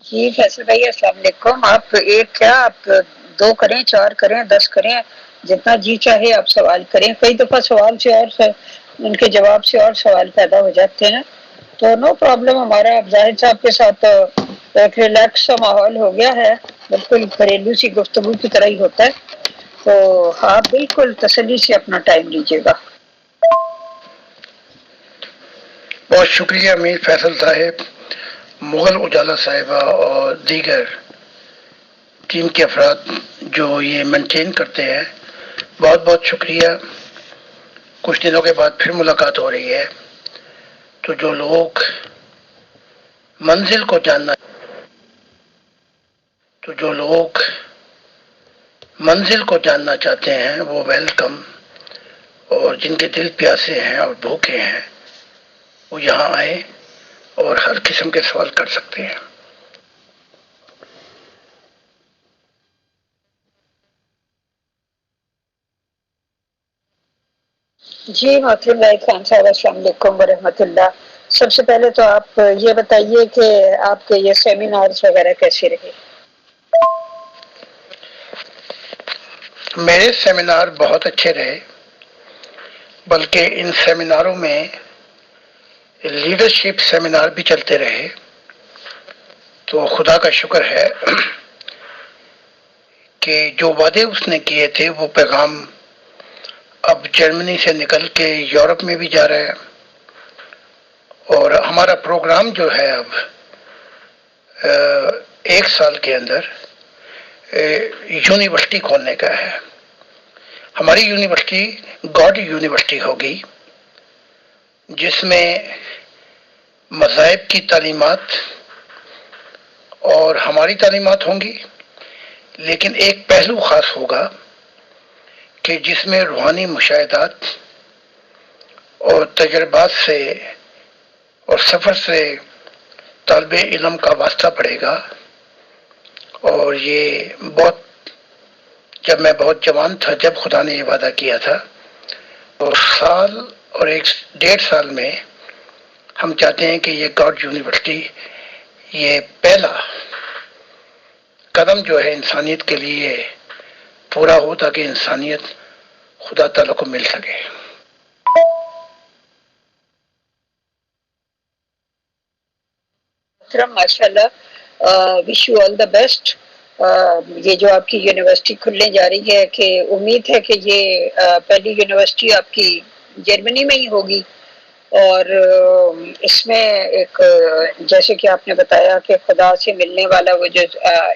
جی فیصل بھائی السلام علیکم۔ آپ ایک کیا آپ دو کریں، چار کریں، 10 کریں، جتنا جی چاہے آپ سوال کریں۔ کئی دفعہ سوال سے اور ان کے جواب سے اور سوال پیدا ہو جاتے ہیں، تو نو پرابلم۔ ہمارا زاہد صاحب کے ساتھ ایک ریلیکس سا ماحول ہو گیا ہے، بالکل گھریلو سی گفتگو کی طرح ہی ہوتا ہے، تو آپ بالکل تسلی سے اپنا ٹائم لیجیے گا۔ بہت شکریہ میر فیصل صاحب، مغل اجالا صاحبہ اور دیگر ٹیم کے افراد جو یہ مینٹین کرتے ہیں، بہت بہت شکریہ۔ کچھ دنوں کے بعد پھر ملاقات ہو رہی ہے، تو جو لوگ منزل کو جاننا چاہتے ہیں وہ ویلکم، اور جن کے دل پیاسے ہیں اور بھوکے ہیں وہ یہاں آئے اور ہر قسم کے سوال کر سکتے ہیں۔ جی محترم رائی خان صاحب السلام علیکم ورحمۃ اللہ۔ سب سے پہلے تو آپ یہ بتائیے کہ آپ کے یہ سیمینارز وغیرہ کیسے رہے؟ میرے سیمینار بہت اچھے رہے، بلکہ ان سیمیناروں میں لیڈرشپ سیمینار بھی چلتے رہے، تو خدا کا شکر ہے کہ جو وعدے اس نے کیے تھے وہ پیغام اب جرمنی سے نکل کے یورپ میں بھی جا رہا ہے، اور ہمارا پروگرام جو ہے اب ایک سال کے اندر یونیورسٹی کھولنے کا ہے۔ ہماری یونیورسٹی گاڈ یونیورسٹی ہوگی، جس میں مذاہب کی تعلیمات اور ہماری تعلیمات ہوں گی، لیکن ایک پہلو خاص ہوگا کہ جس میں روحانی مشاہدات اور تجربات سے اور سفر سے طالب علم کا واسطہ پڑے گا۔ اور یہ جب میں بہت جوان تھا، جب خدا نے یہ وعدہ کیا تھا، تو سال اور 1.5 سال میں ہم چاہتے ہیں کہ یہ گاڈ یونیورسٹی یہ پہلا قدم جو ہے انسانیت کے لیے پورا ہو، تاکہ انسانیت خدا تعالیٰ کو مل سکے۔ ماشاء اللہ، wish you all the best. یہ جو آپ کی یونیورسٹی کھلنے جا رہی ہے، کہ امید ہے کہ یہ پہلی یونیورسٹی آپ کی جرمنی میں ہی ہوگی، اور اس میں ایک جیسے کہ آپ نے بتایا کہ خدا سے ملنے والا وہ جو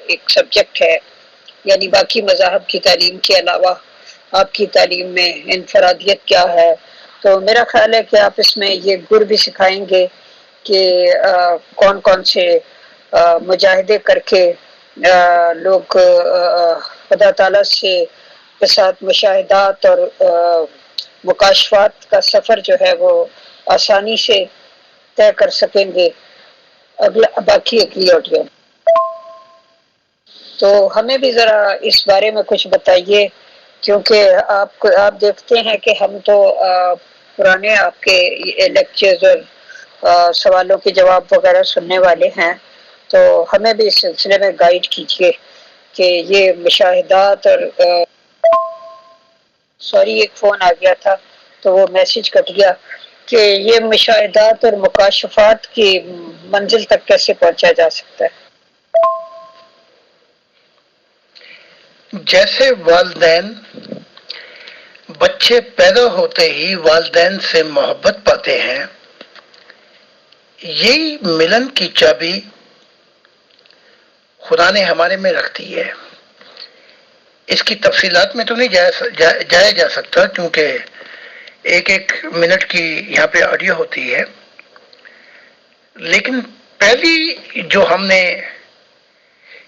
ایک سبجیکٹ ہے، یعنی باقی مذاہب کی تعلیم کے علاوہ آپ کی تعلیم میں انفرادیت کیا ہے، تو میرا خیال ہے کہ آپ اس میں یہ گر بھی سکھائیں گے کہ کون کون سے مجاہدے کر کے لوگ خدا تعالیٰ سے کے ساتھ مشاہدات اور مکاشفات کا سفر جو ہے وہ آسانی سے طے کر سکیں گے باقی اگلی آڈیو۔ تو ہمیں بھی ذرا اس بارے میں کچھ بتائیے، کیونکہ آپ دیکھتے ہیں کہ ہم تو پرانے آپ کے لیکچرز اور سوالوں کے جواب وغیرہ سننے والے ہیں، تو ہمیں بھی اس سلسلے میں گائیڈ کیجیے کہ یہ مشاہدات اور سوری ایک فون آ گیا تھا تو وہ میسج کٹ گیا، کہ یہ مشاہدات اور مکاشفات کی منزل تک کیسے پہنچا جا سکتا ہے؟ جیسے والدین بچے پیدا ہوتے ہی والدین سے محبت پاتے ہیں، یہی ملن کی چابی خدا نے ہمارے میں رکھ دی ہے۔ اس کی تفصیلات میں تو نہیں جایا جا سکتا، کیونکہ ایک منٹ کی یہاں پہ آڈیو ہوتی ہے، لیکن پہلی جو ہم نے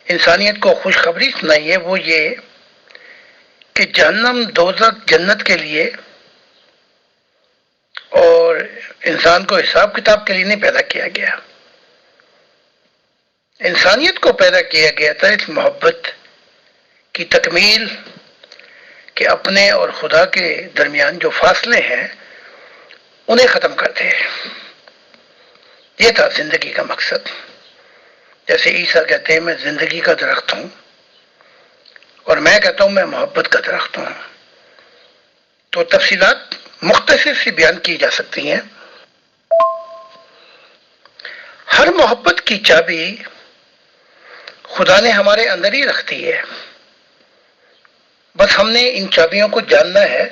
انسانیت کو خوشخبری سنائی ہے وہ یہ کہ جہنم دوزخ جنت کے لیے اور انسان کو حساب کتاب کے لیے نہیں پیدا کیا گیا۔ انسانیت کو پیدا کیا گیا تھا اس محبت کی تکمیل، کہ اپنے اور خدا کے درمیان جو فاصلے ہیں انہیں ختم کرتے ہیں۔ یہ تھا زندگی کا مقصد۔ جیسے عیسیٰ کہتے ہیں میں زندگی کا درخت ہوں، اور میں کہتا ہوں میں محبت کا درخت ہوں. تو تفصیلات مختصر سی بیان کی جا سکتی ہیں. ہر محبت کی چابی خدا نے ہمارے اندر ہی رکھ دی ہے، بس ہم نے ان چابیوں کو جاننا ہے.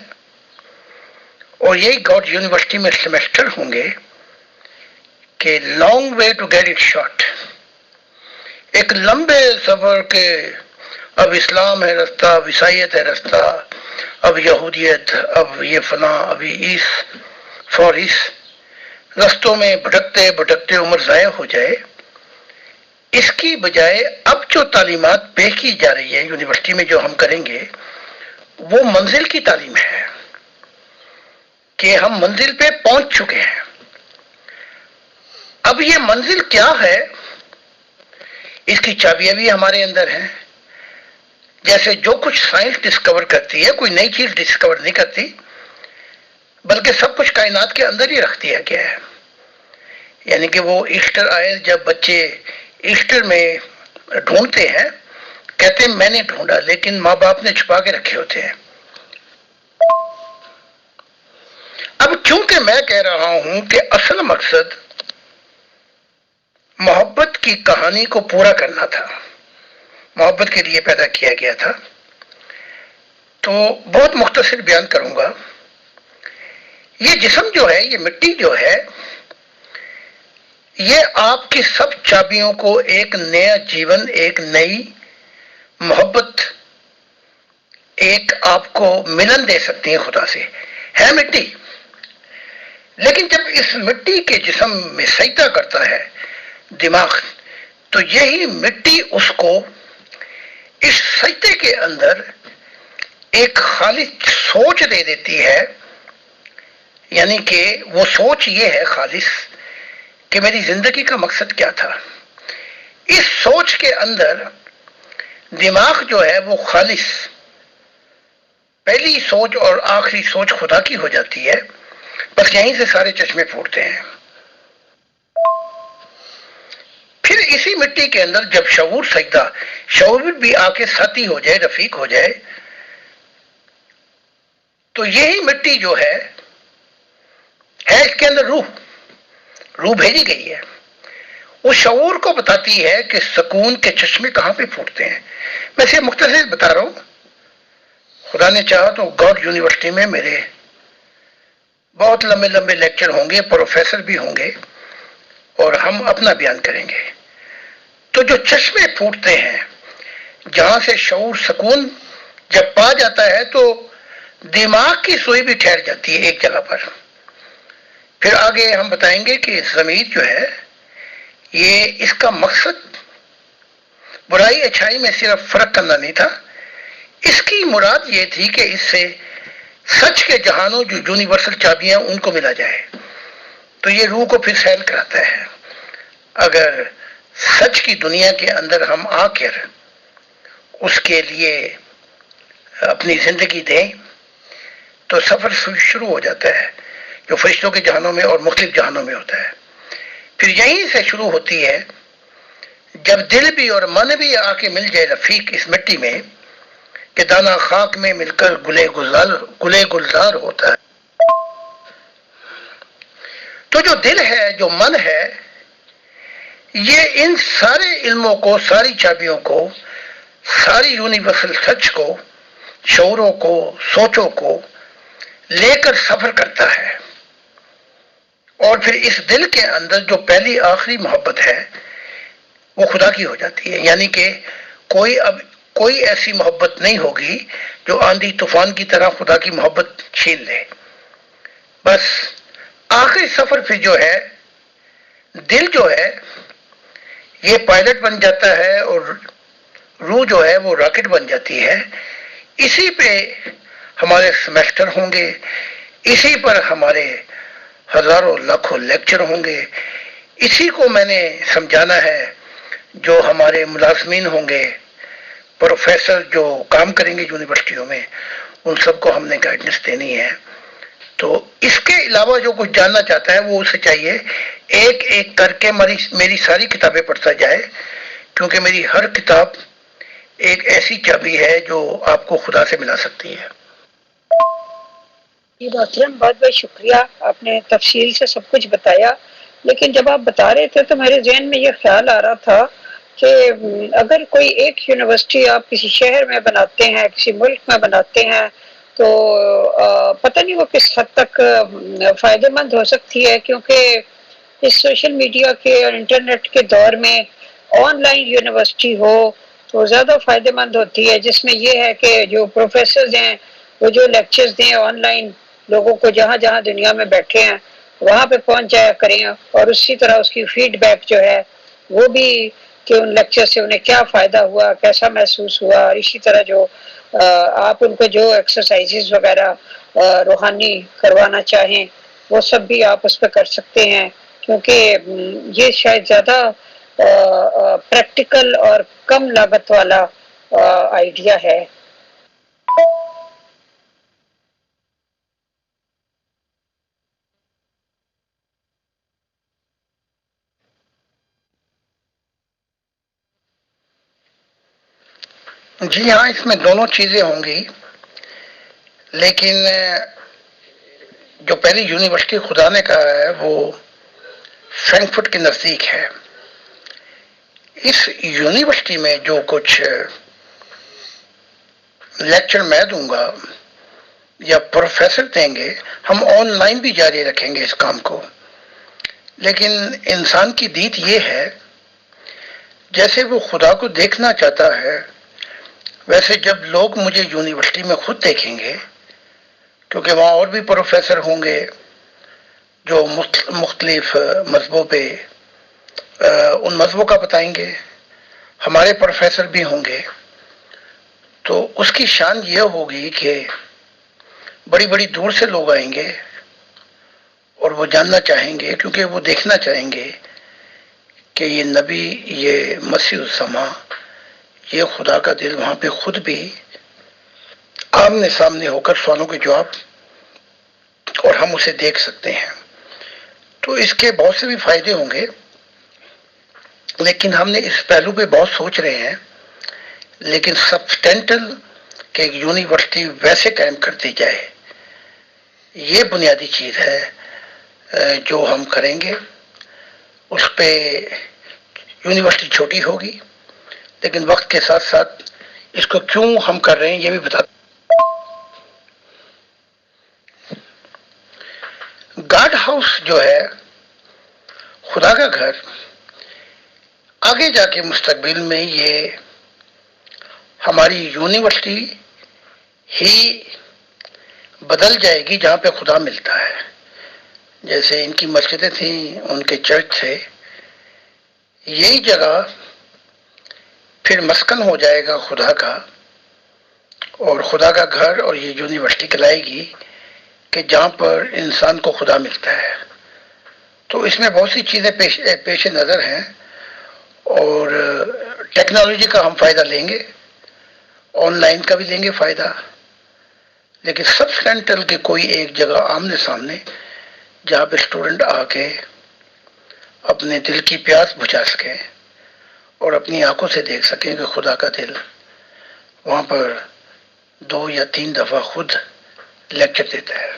اور یہی گاڈ یونیورسٹی میں سیمیسٹر ہوں گے کہ long way to get it short, ایک لمبے سفر کے اب اسلام ہے رستہ، اب عیسائیت ہے رستہ، اب یہودیت، اب یہ فلاں، ابھی ایس فار ایس، رستوں میں بھٹکتے بھٹکتے عمر ضائع ہو جائے. اس کی بجائے اب جو تعلیمات پیش کی جا رہی ہے یونیورسٹی میں جو ہم کریں گے وہ منزل کی تعلیم ہے کہ ہم منزل پہ پہنچ چکے ہیں. اب یہ منزل کیا ہے اس کی چابیاں بھی ہمارے اندر ہیں. جیسے جو کچھ سائنس ڈسکور کرتی ہے کوئی نئی چیز ڈسکور نہیں کرتی، بلکہ سب کچھ کائنات کے اندر ہی رکھ دیا گیا ہے. یعنی کہ وہ ایسٹر آئے، جب بچے ایسٹر میں ڈھونڈتے ہیں کہتے ہیں میں نے ڈھونڈا، لیکن ماں باپ نے چھپا کے رکھے ہوتے ہیں. اب چونکہ میں کہہ رہا ہوں کہ اصل مقصد محبت کی کہانی کو پورا کرنا تھا، محبت کے لیے پیدا کیا گیا تھا، تو بہت مختصر بیان کروں گا. یہ جسم جو ہے، یہ مٹی جو ہے، یہ آپ کی سب چابیوں کو ایک نیا جیون، ایک نئی محبت، ایک آپ کو ملن دے سکتی ہیں خدا سے. ہے مٹی، لیکن جب اس مٹی کے جسم میں سجدہ کرتا ہے دماغ، تو یہی مٹی اس کو اس سجدے کے اندر ایک خالص سوچ دے دیتی ہے. یعنی کہ وہ سوچ یہ ہے خالص کہ میری زندگی کا مقصد کیا تھا. اس سوچ کے اندر دماغ جو ہے وہ خالص پہلی سوچ اور آخری سوچ خدا کی ہو جاتی ہے. بس یہیں سے سارے چشمے پھوٹتے ہیں. پھر اسی مٹی کے اندر جب شعور سجدہ، شعور بھی آ کے ساتھی ہو جائے، رفیق ہو جائے، تو یہی مٹی جو ہے اس کے اندر روح بھیجی گئی ہے. وہ شعور کو بتاتی ہے کہ سکون کے چشمے کہاں پہ پھوٹتے ہیں. میں سے مختصر بتا رہا ہوں، خدا نے چاہا تو گاڈ یونیورسٹی میں میرے بہت لمبے لمبے لیکچر ہوں گے، پروفیسر بھی ہوں گے، اور ہم اپنا بیان کریں گے. تو جو چشمے پھوٹتے ہیں جہاں سے شعور سکون جب پا جاتا ہے تو دماغ کی سوئی بھی ٹھہر جاتی ہے ایک جگہ پر. پھر آگے ہم بتائیں گے کہ ضمیر جو ہے یہ اس کا مقصد برائی اچھائی میں صرف فرق کرنا نہیں تھا، اس کی مراد یہ تھی کہ اس سے سچ کے جہانوں جو یونیورسل چابیاں ان کو ملا جائے. تو یہ روح کو پھر سیل کراتا ہے. اگر سچ کی دنیا کے اندر ہم آ کر اس کے لیے اپنی زندگی دیں تو سفر شروع ہو جاتا ہے جو فرشتوں کے جہانوں میں اور مختلف جہانوں میں ہوتا ہے. پھر یہیں سے شروع ہوتی ہے جب دل بھی اور من بھی آ کے مل جائے رفیق اس مٹی میں، کہ دانا خاک میں مل کر گلے گلزار ہوتا ہے. تو جو دل ہے، جو من ہے، یہ ان سارے علموں کو، ساری چابیوں کو، ساری یونیورسل سچ کو، شعوروں کو، سوچوں کو لے کر سفر کرتا ہے. اور پھر اس دل کے اندر جو پہلی آخری محبت ہے وہ خدا کی ہو جاتی ہے. یعنی کہ کوئی ایسی محبت نہیں ہوگی جو آندھی طوفان کی طرح خدا کی محبت چھین لے. بس آخری سفر پھر جو ہے دل جو ہے یہ پائلٹ بن جاتا ہے اور روح جو ہے وہ راکٹ بن جاتی ہے. اسی پہ ہمارے سیمیسٹر ہوں گے، اسی پر ہمارے ہزاروں لاکھوں لیکچر ہوں گے. اسی کو میں نے سمجھانا ہے. جو ہمارے ملازمین ہوں گے، پروفیسر جو کام کریں گے یونیورسٹیوں میں، ان سب کو ہم نے گائیڈنس دینی ہے. تو اس کے علاوہ جو کچھ جاننا چاہتا ہے وہ اسے چاہیے ایک ایک کر کے میری ساری کتابیں پڑھتا جائے. کیونکہ میری ہر کتاب ایک ایسی چابی ہے جو آپ کو خدا سے ملا سکتی ہے۔ جی محترم، بہت بہت شکریہ، آپ نے تفصیل سے سب کچھ بتایا، لیکن جب آپ بتا رہے تھے تو میرے ذہن میں یہ خیال آ رہا تھا کہ اگر کوئی ایک یونیورسٹی آپ کسی شہر میں بناتے ہیں، کسی ملک میں بناتے ہیں، تو پتہ نہیں وہ کس حد تک فائدہ مند ہو سکتی ہے، کیونکہ اس سوشل میڈیا کے اور انٹرنیٹ کے دور میں آن لائن یونیورسٹی ہو تو زیادہ فائدہ مند ہوتی ہے، جس میں یہ ہے کہ جو پروفیسرز ہیں وہ جو لیکچرز دیں آن لائن لوگوں کو جہاں جہاں دنیا میں بیٹھے ہیں وہاں پہ پہنچ جایا کریں، اور اسی طرح اس کی فیڈ بیک جو ہے وہ بھی کہ ان لیکچر سے انہیں کیا فائدہ ہوا، کیسا محسوس ہوا، اور اسی طرح جو آپ ان کو جو ایکسرسائزز وغیرہ روحانی کروانا چاہیں وہ سب بھی آپ اس پہ کر سکتے ہیں، کیونکہ یہ شاید زیادہ پریکٹیکل اور کم لاگت والا آئیڈیا ہے۔ جی ہاں، اس میں دونوں چیزیں ہوں گی، لیکن جو پہلی یونیورسٹی خدا نے کہا ہے وہ فرینکفرٹ کے نزدیک ہے۔ اس یونیورسٹی میں جو کچھ لیکچر میں دوں گا یا پروفیسر دیں گے، ہم آن لائن بھی جاری رکھیں گے اس کام کو، لیکن انسان کی دید یہ ہے جیسے وہ خدا کو دیکھنا چاہتا ہے، ویسے جب لوگ مجھے یونیورسٹی میں خود دیکھیں گے، کیونکہ وہاں اور بھی پروفیسر ہوں گے جو مختلف مذہبوں پہ ان مذہبوں کا بتائیں گے، ہمارے پروفیسر بھی ہوں گے، تو اس کی شان یہ ہوگی کہ بڑی بڑی دور سے لوگ آئیں گے اور وہ جاننا چاہیں گے، کیونکہ وہ دیکھنا چاہیں گے کہ یہ نبی، یہ مسیح الزماں، یہ خدا کا دل وہاں پہ خود بھی آمنے سامنے ہو کر سوالوں کے جواب، اور ہم اسے دیکھ سکتے ہیں۔ تو اس کے بہت سے بھی فائدے ہوں گے، لیکن ہم نے اس پہلو پہ بہت سوچ رہے ہیں، لیکن سبسٹینٹل کہ یونیورسٹی ویسے قائم کر دی جائے، یہ بنیادی چیز ہے جو ہم کریں گے۔ اس پہ یونیورسٹی چھوٹی ہوگی، لیکن وقت کے ساتھ ساتھ اس کو کیوں ہم کر رہے ہیں یہ بھی بتا۔ گاڈ ہاؤس جو ہے، خدا کا گھر، آگے جا کے مستقبل میں یہ ہماری یونیورسٹی ہی بدل جائے گی جہاں پہ خدا ملتا ہے۔ جیسے ان کی مسجدیں تھیں، ان کے چرچ تھے، یہی جگہ پھر مسکن ہو جائے گا خدا کا، اور خدا کا گھر، اور یہ یونیورسٹی کہلائے گی کہ جہاں پر انسان کو خدا ملتا ہے۔ تو اس میں بہت سی چیزیں پیش نظر ہیں، اور ٹیکنالوجی کا ہم فائدہ لیں گے، آن لائن کا بھی لیں گے فائدہ، لیکن سب سینٹرل کے کوئی ایک جگہ آمنے سامنے جہاں پہ اسٹوڈنٹ آ کے اپنے دل کی پیاس بجھا سکیں اور اپنی آنکھوں سے دیکھ سکیں کہ خدا کا دل وہاں پر 2 یا 3 دفعہ خود لیکچر دیتا ہے۔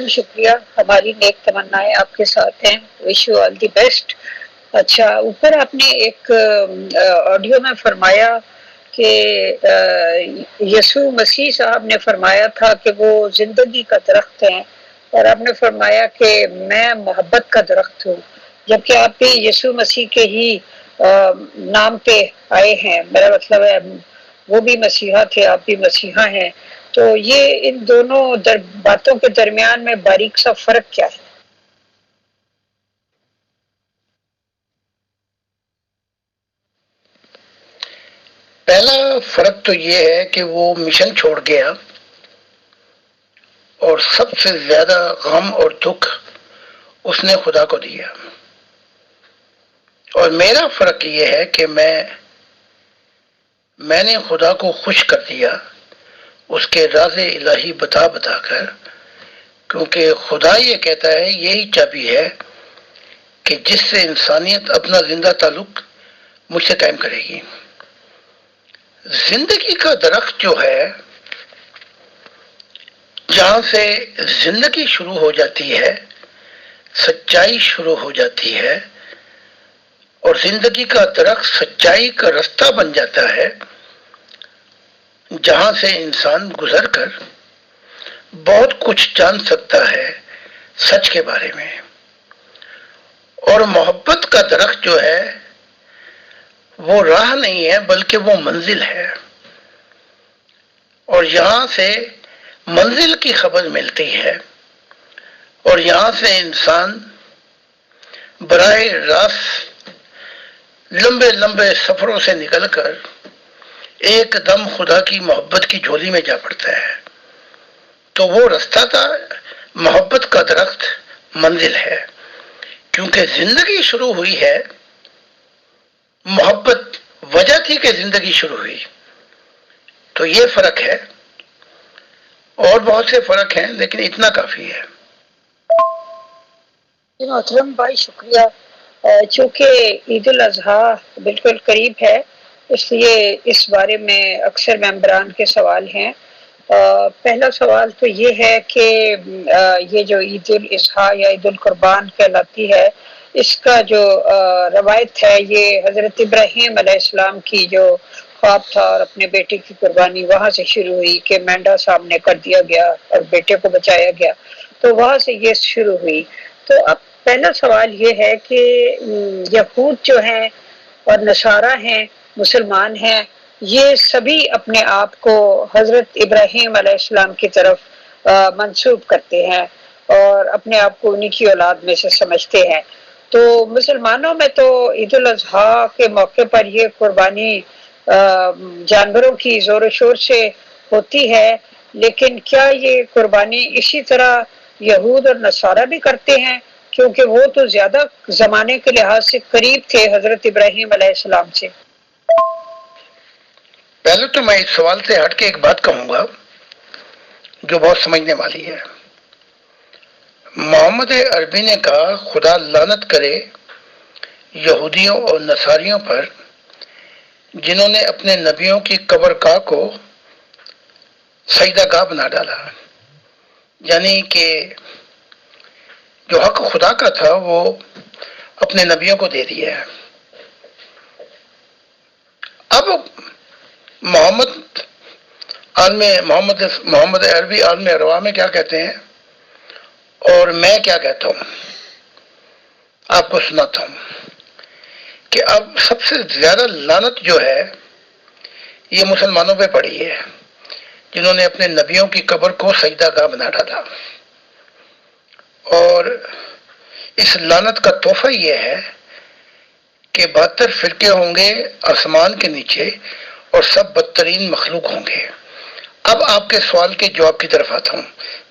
شکریہ، ہماری نیک تمنائیں آپ کے ساتھ ہیں، wish you all the best. اچھا، اوپر آپ نے ایک آڈیو میں فرمایا کہ یسوع مسیح صاحب نے فرمایا تھا کہ وہ زندگی کا درخت ہیں، اور آپ نے فرمایا کہ میں محبت کا درخت ہوں، جبکہ آپ بھی یسوع مسیح کے ہی نام پہ آئے ہیں، میرا مطلب ہے وہ بھی مسیحا تھے، آپ بھی مسیحا ہیں، تو یہ ان دونوں باتوں کے درمیان میں باریک سا فرق کیا ہے؟ پہلا فرق تو یہ ہے کہ وہ مشن چھوڑ گیا، اور سب سے زیادہ غم اور دکھ اس نے خدا کو دیا، اور میرا فرق یہ ہے کہ میں نے خدا کو خوش کر دیا اس کے راز الہی بتا بتا کر، کیونکہ خدا یہ کہتا ہے، یہی چابی ہے کہ جس سے انسانیت اپنا زندہ تعلق مجھ سے قائم کرے گی۔ زندگی کا درخت جو ہے، جہاں سے زندگی شروع ہو جاتی ہے، سچائی شروع ہو جاتی ہے، اور زندگی کا درخت سچائی کا رستہ بن جاتا ہے، جہاں سے انسان گزر کر بہت کچھ جان سکتا ہے سچ کے بارے میں۔ اور محبت کا درخت جو ہے وہ راہ نہیں ہے بلکہ وہ منزل ہے، اور یہاں سے منزل کی خبر ملتی ہے، اور یہاں سے انسان براہ راست لمبے لمبے سفروں سے نکل کر ایک دم خدا کی محبت کی جھولی میں جا پڑتا ہے۔ تو وہ رستہ تھا، محبت کا درخت منزل ہے، کیونکہ زندگی شروع ہوئی ہے، محبت وجہ تھی کہ زندگی شروع ہوئی۔ تو یہ فرق ہے، اور بہت سے فرق ہیں لیکن اتنا کافی ہے۔ محترم بھائی شکریہ۔ چونکہ عید الاضحیٰ بالکل قریب ہے، اس لیے اس بارے میں اکثر ممبران کے سوال ہیں۔ پہلا سوال تو یہ ہے کہ یہ جو عید الاضحیٰ یا عید القربان کہلاتی ہے، اس کا جو روایت ہے یہ حضرت ابراہیم علیہ السلام کی جو خواب تھا اور اپنے بیٹے کی قربانی وہاں سے شروع ہوئی کہ مینڈا سامنے کر دیا گیا اور بیٹے کو بچایا گیا، تو وہاں سے یہ شروع ہوئی۔ تو اب پہلا سوال یہ ہے کہ یہود جو ہیں اور نصارہ ہیں، مسلمان ہیں، یہ سبھی اپنے آپ کو حضرت ابراہیم علیہ السلام کی طرف منسوب کرتے ہیں اور اپنے آپ کو انہی کی اولاد میں سے سمجھتے ہیں۔ تو مسلمانوں میں تو عید الاضحیٰ کے موقع پر یہ قربانی جانوروں کی زور و شور سے ہوتی ہے، لیکن کیا یہ قربانی اسی طرح یہود اور نصارہ بھی کرتے ہیں؟ کیونکہ وہ تو زیادہ زمانے کے لحاظ سے قریب تھے حضرت ابراہیم علیہ السلام سے۔ پہلے تو میں اس سوال سے ہٹ کے ایک بات کہوں گا جو بہت سمجھنے والی ہے۔ محمد عربی نے کہا خدا لعنت کرے یہودیوں اور نصاریوں پر جنہوں نے اپنے نبیوں کی قبر گاہ کو سجدہ گاہ بنا ڈالا، یعنی کہ جو حق خدا کا تھا وہ اپنے نبیوں کو دے دیا ہے۔ اب محمد عربی عالم ارواح میں کیا کہتے ہیں اور میں کیا کہتا ہوں، آپ کو سناتا ہوں کہ اب سب سے زیادہ لعنت جو ہے یہ مسلمانوں پہ پڑی ہے جنہوں نے اپنے نبیوں کی قبر کو سجدہ گاہ بنا ڈالا، اور اس لعنت کا تحفہ یہ ہے کہ 72 فرقے ہوں گے آسمان کے نیچے اور سب بدترین مخلوق ہوں گے۔ اب آپ کے سوال کے جواب کی طرف آتا ہوں،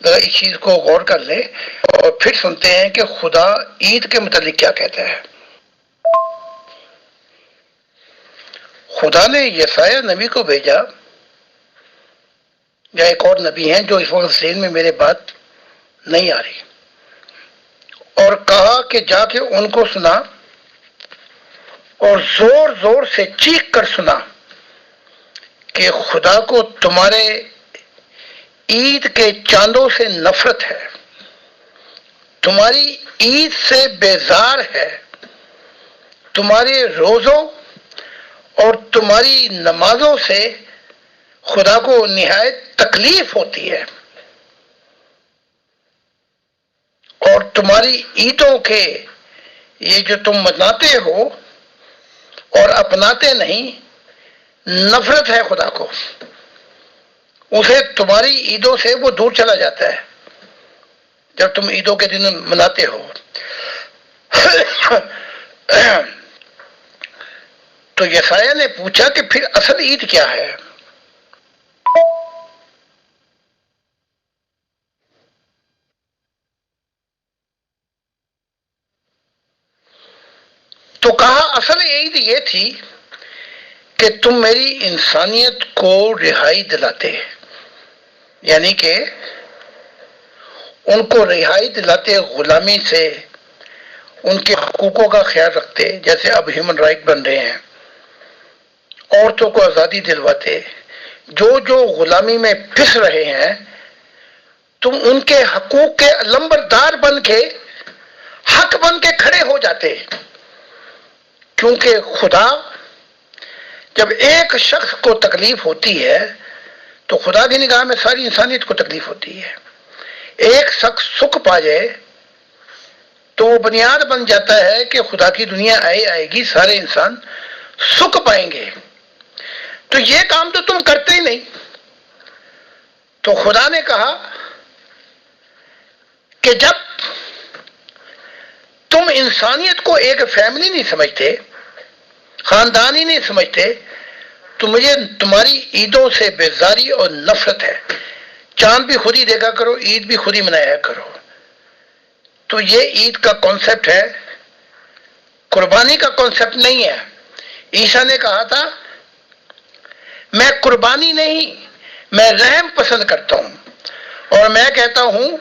ذرا اس چیز کو غور کر لیں اور پھر سنتے ہیں کہ خدا عید کے متعلق کیا کہتا ہے۔ خدا نے یسایہ نبی کو بھیجا، یا ایک اور نبی ہیں جو اس وقت ذہن میں میرے بات نہیں آ رہی، اور کہا کہ جا کے ان کو سنا اور زور زور سے چیخ کر سنا کہ خدا کو تمہارے عید کے چاندوں سے نفرت ہے، تمہاری عید سے بیزار ہے، تمہارے روزوں اور تمہاری نمازوں سے خدا کو نہایت تکلیف ہوتی ہے، اور تمہاری عیدوں کے یہ جو تم مناتے ہو اور اپناتے نہیں، نفرت ہے خدا کو، اسے تمہاری عیدوں سے وہ دور چلا جاتا ہے جب تم عیدوں کے دن مناتے ہو۔ تو یسایہ نے پوچھا کہ پھر اصل عید کیا ہے؟ تو کہا اصل عید یہ تھی کہ تم میری انسانیت کو رہائی دلاتے، یعنی کہ ان کو رہائی دلاتے غلامی سے ان کے حقوقوں کا خیال رکھتے، جیسے اب ہیومن رائٹ بن رہے ہیں، عورتوں کو آزادی دلواتے، جو غلامی میں پھنس رہے ہیں، تم ان کے حقوق کے لمبردار بن کے، حق بن کے کھڑے ہو جاتے، کیونکہ خدا جب ایک شخص کو تکلیف ہوتی ہے تو خدا کی نگاہ میں ساری انسانیت کو تکلیف ہوتی ہے۔ ایک شخص سکھ پا جائے تو وہ بنیاد بن جاتا ہے کہ خدا کی دنیا آئے گی، سارے انسان سکھ پائیں گے۔ تو یہ کام تو تم کرتے ہی نہیں۔ تو خدا نے کہا کہ جب تم انسانیت کو ایک فیملی نہیں سمجھتے، خاندان ہی نہیں سمجھتے، تو مجھے تمہاری عیدوں سے بیزاری اور نفرت ہے۔ چاند بھی خود ہی دیکھا کرو، عید بھی خود ہی منایا کرو۔ تو یہ عید کا کانسیپٹ ہے، قربانی کا کانسیپٹ نہیں ہے۔ عیسیٰ نے کہا تھا میں قربانی نہیں، میں رحم پسند کرتا ہوں، اور میں کہتا ہوں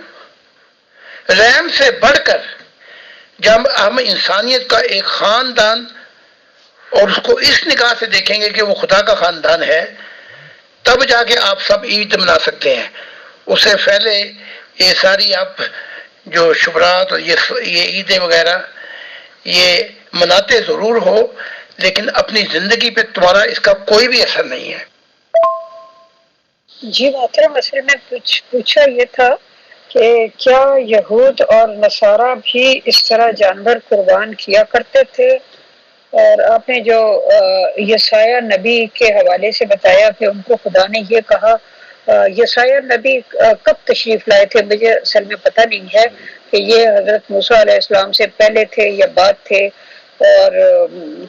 رحم سے بڑھ کر جب ہم انسانیت کا ایک خاندان اور اس کو اس نگاہ سے دیکھیں گے کہ وہ خدا کا خاندان ہے، تب جا کے آپ سب عید منا سکتے ہیں۔ اس سے پہلے یہ ساری آپ جو شبرات اور یہ عیدیں وغیرہ یہ مناتے ضرور ہو، لیکن اپنی زندگی پہ تمہارا اس کا کوئی بھی اثر نہیں ہے۔ جی محترم، اصل میں پوچھا یہ تھا کہ کیا یہود اور نصارہ بھی اس طرح جانور قربان کیا کرتے تھے؟ اور آپ نے جو یسایہ نبی کے حوالے سے بتایا کہ ان کو خدا نے یہ کہا، یسایہ نبی کب تشریف لائے تھے؟ مجھے اصل میں پتہ نہیں ہے کہ یہ حضرت موسیٰ علیہ السلام سے پہلے تھے یا بعد تھے، اور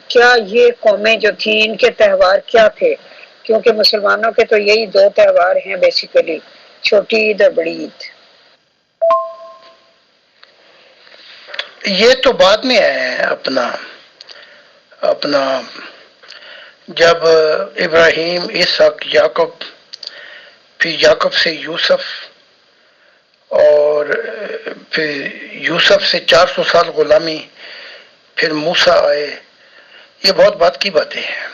کیا یہ قومیں جو تھیں ان کے تہوار کیا تھے؟ کیونکہ مسلمانوں کے تو یہی دو تہوار ہیں بیسیکلی، چھوٹی عید اور بڑی عید۔ یہ تو بعد میں ہے اپنا جب ابراہیم، اسحاق، یعقوب، پھر یعقوب سے یوسف، اور پھر یوسف سے 400 سال غلامی، پھر موسیٰ آئے، یہ بہت بات کی باتیں ہیں۔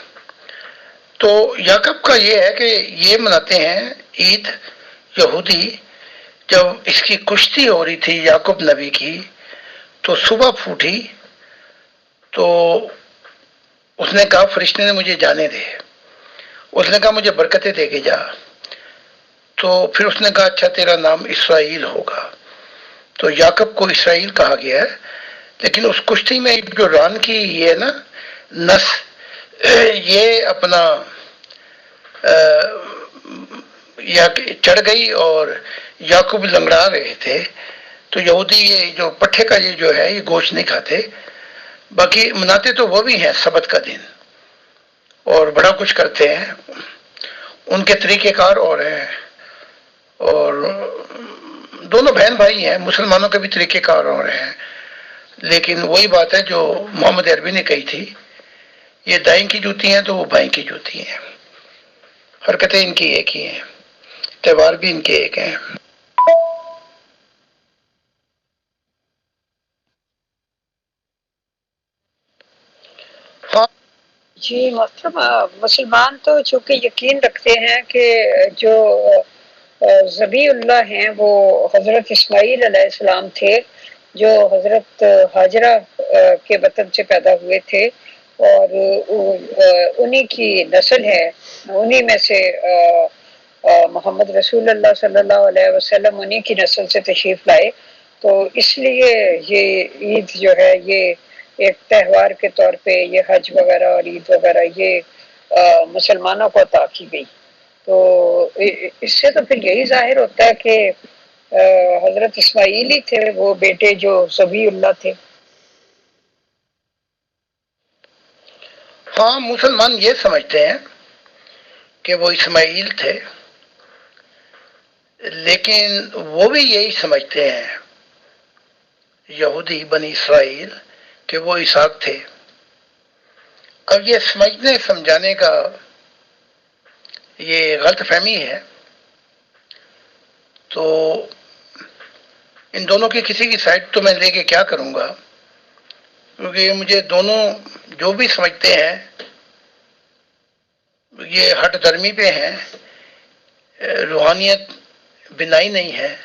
تو یعقوب کا یہ ہے کہ یہ مناتے ہیں عید یہودی، جب اس کی کشتی ہو رہی تھی یعقوب نبی کی، تو صبح پھوٹی تو اس نے کہا فرشتے نے مجھے جانے دے، اس نے کہا مجھے برکتیں دے کے جا، تو پھر اس نے کہا اچھا تیرا نام اسرائیل ہوگا، تو یعقوب کو اسرائیل کہا گیا ہے۔ لیکن اس کشتی میں جو ران کی یہ نا نس، یہ اپنا یا چڑھ گئی اور یعقوب لنگڑا رہے تھے، تو یہودی یہ جو پٹھے کا یہ جو ہے یہ گوشت نہیں کھاتے، باقی مناتے تو وہ بھی ہیں سبت کا دن اور بڑا کچھ کرتے ہیں، ان کے طریقہ کار اور ہیں، اور دونوں بہن بھائی ہیں، مسلمانوں کے بھی طریقہ کار اور ہیں، لیکن وہی بات ہے جو محمد عربی نے کہی تھی، یہ دائیں کی جوتی ہیں تو وہ بائیں کی جوتی ہیں، حرکتیں ان کی ایک ہی ہیں، تہوار بھی ان کے ایک ہیں۔ ہاں جی محترم، مسلمان تو چونکہ یقین رکھتے ہیں کہ جو ذبیح اللہ ہیں وہ حضرت اسماعیل علیہ السلام تھے، جو حضرت ہاجرہ کے وطن سے پیدا ہوئے تھے، اور انہی کی نسل ہے، انہی میں سے محمد رسول اللہ صلی اللہ علیہ وسلم انہی کی نسل سے تشریف لائے، تو اس لیے یہ عید جو ہے یہ ایک تہوار کے طور پہ یہ حج وغیرہ اور عید وغیرہ یہ مسلمانوں کو عطا کی گئی۔ تو اس سے تو پھر یہی ظاہر ہوتا ہے کہ حضرت اسماعیل ہی تھے وہ بیٹے جو ذبیح اللہ تھے۔ ہاں، مسلمان یہ سمجھتے ہیں کہ وہ اسماعیل تھے، لیکن وہ بھی یہی سمجھتے ہیں یہودی بنی اسرائیل کہ وہ اسحاق تھے۔ اب یہ سمجھنے سمجھانے کا یہ غلط فہمی ہے، تو ان دونوں کی کسی کی سائڈ تو میں لے کے کیا کروں گا، کیونکہ مجھے دونوں جو بھی سمجھتے ہیں یہ ہٹ درمی پہ ہیں، روحانیت بنائی نہیں ہے،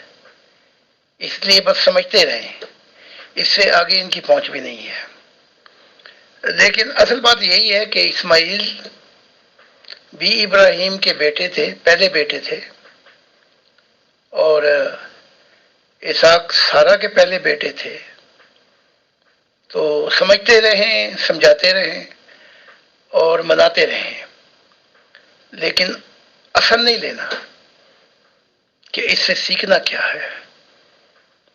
اس لیے بس سمجھتے رہیں، اس سے آگے ان کی پہنچ بھی نہیں ہے۔ لیکن اصل بات یہی ہے کہ اسماعیل بھی ابراہیم کے بیٹے تھے، پہلے بیٹے تھے، اور اسحاق سارہ کے پہلے بیٹے تھے۔ تو سمجھتے رہیں، سمجھاتے رہیں اور مناتے رہیں، لیکن اثر نہیں لینا کہ اس سے سیکھنا کیا ہے۔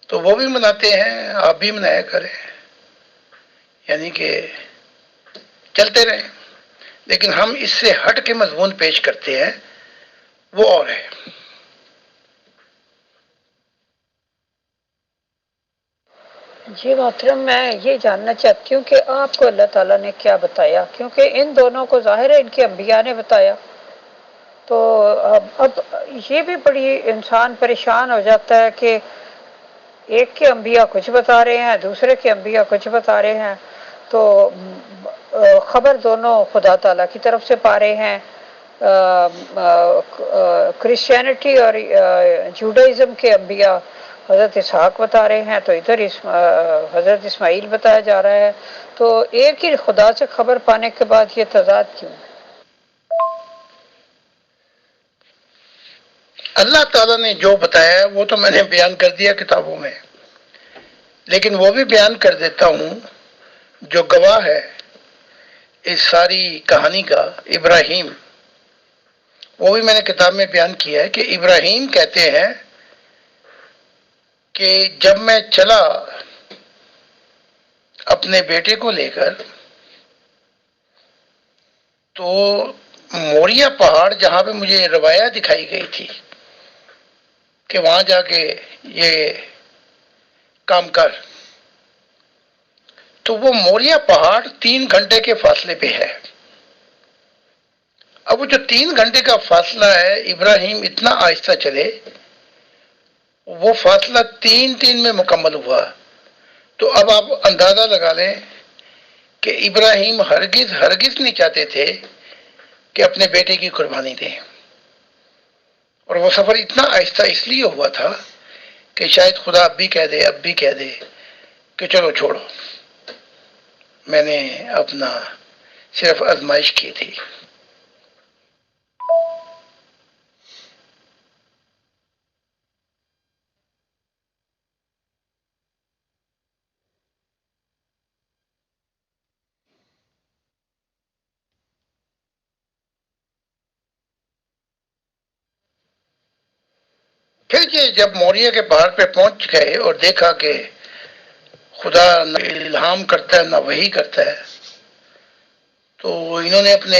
تو وہ بھی مناتے ہیں، آپ بھی منایا کریں، یعنی کہ چلتے رہیں، لیکن ہم اس سے ہٹ کے مضمون پیش کرتے ہیں، وہ اور ہے۔ جی محترم، میں یہ جاننا چاہتی ہوں کہ آپ کو اللہ تعالیٰ نے کیا بتایا، کیونکہ ان دونوں کو ظاہر ہے ان کے انبیاء نے بتایا، تو اب یہ بھی بڑی انسان پریشان ہو جاتا ہے کہ ایک کے انبیاء کچھ بتا رہے ہیں، دوسرے کے انبیاء کچھ بتا رہے ہیں، تو خبر دونوں خدا تعالیٰ کی طرف سے پا رہے ہیں۔ کرسچینٹی اور جوڈائزم کے انبیاء حضرت اسحاق بتا رہے ہیں، تو ادھر حضرت اسماعیل بتایا جا رہا ہے، تو ایک ہی خدا سے خبر پانے کے بعد یہ تضاد کیوں؟ اللہ تعالیٰ نے جو بتایا وہ تو میں نے بیان کر دیا کتابوں میں، لیکن وہ بھی بیان کر دیتا ہوں جو گواہ ہے اس ساری کہانی کا، ابراہیم۔ وہ بھی میں نے کتاب میں بیان کیا ہے کہ ابراہیم کہتے ہیں کہ جب میں چلا اپنے بیٹے کو لے کر، تو موریا پہاڑ جہاں پہ مجھے روایت دکھائی گئی تھی کہ وہاں جا کے یہ کام کر، تو وہ موریا پہاڑ 3 گھنٹے کے فاصلے پہ ہے۔ اب وہ جو 3 گھنٹے کا فاصلہ ہے، ابراہیم اتنا آہستہ چلے، وہ فاصلہ 3 میں مکمل ہوا۔ تو اب آپ اندازہ لگا لیں کہ ابراہیم ہرگز ہرگز نہیں چاہتے تھے کہ اپنے بیٹے کی قربانی دیں، اور وہ سفر اتنا آہستہ اس لیے ہوا تھا کہ شاید خدا اب بھی کہہ دے کہ چلو چھوڑو، میں نے اپنا صرف آزمائش کی تھی۔ پھر یہ جب موریا کے پہاڑ پہ پہنچ گئے اور دیکھا کہ خدا نہ الہام کرتا ہے نہ وحی کرتا ہے، تو انہوں نے اپنے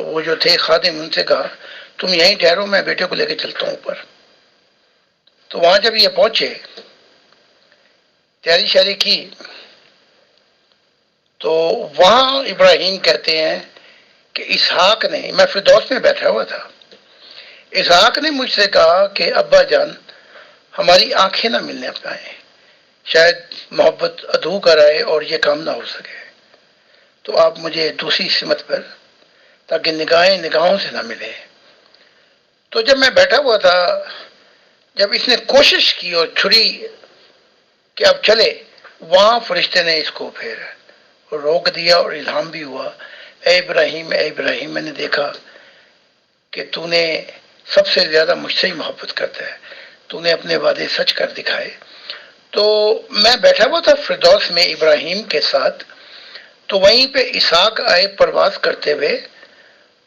وہ جو تھے خادم، ان سے کہا تم یہیں ٹھہرو، میں بیٹے کو لے کے چلتا ہوں اوپر۔ تو وہاں جب یہ پہنچے، تیاری شیاری کی، تو وہاں ابراہیم کہتے ہیں کہ اسحاق نے، میں فردوس میں بیٹھا ہوا تھا، اسحاق نے مجھ سے کہا کہ ابا جان ہماری آنکھیں نہ ملنے پائیں، شاید محبت ادھو کر آئے اور یہ کام نہ ہو سکے، تو آپ مجھے دوسری سمت پر، تاکہ نگاہیں نگاہوں سے نہ ملے۔ تو جب میں بیٹھا ہوا تھا، جب اس نے کوشش کی اور چھری کہ اب چلے، وہاں فرشتے نے اس کو پھر روک دیا اور الہام بھی ہوا، اے ابراہیم اے ابراہیم، میں نے دیکھا کہ تو نے سب سے زیادہ مجھ سے ہی محبت کرتا ہے، تو نے اپنے وعدے سچ کر دکھائے۔ تو میں بیٹھا ہوا تھا فردوس میں ابراہیم کے ساتھ، تو وہیں پہ اسحاق آئے پرواز کرتے ہوئے،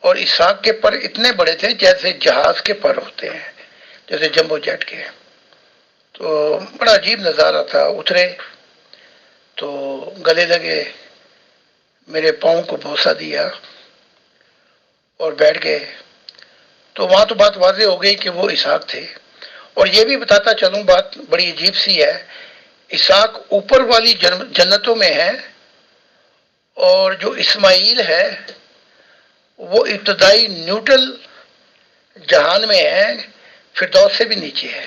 اور اسحاق کے پر اتنے بڑے تھے جیسے جہاز کے پر ہوتے ہیں، جیسے جمبو جیٹ کے۔ تو بڑا عجیب نظارہ تھا۔ اترے تو گلے لگے، میرے پاؤں کو بوسہ دیا اور بیٹھ گئے۔ تو وہاں تو بات واضح ہو گئی کہ وہ اسحاق تھے۔ اور یہ بھی بتاتا چلوں، بات بڑی عجیب سی ہے، اسحاق اوپر والی جنتوں میں ہے، اور جو اسماعیل ہے وہ ابتدائی نیوٹرل جہان میں ہے، فردوس سے بھی نیچے ہے۔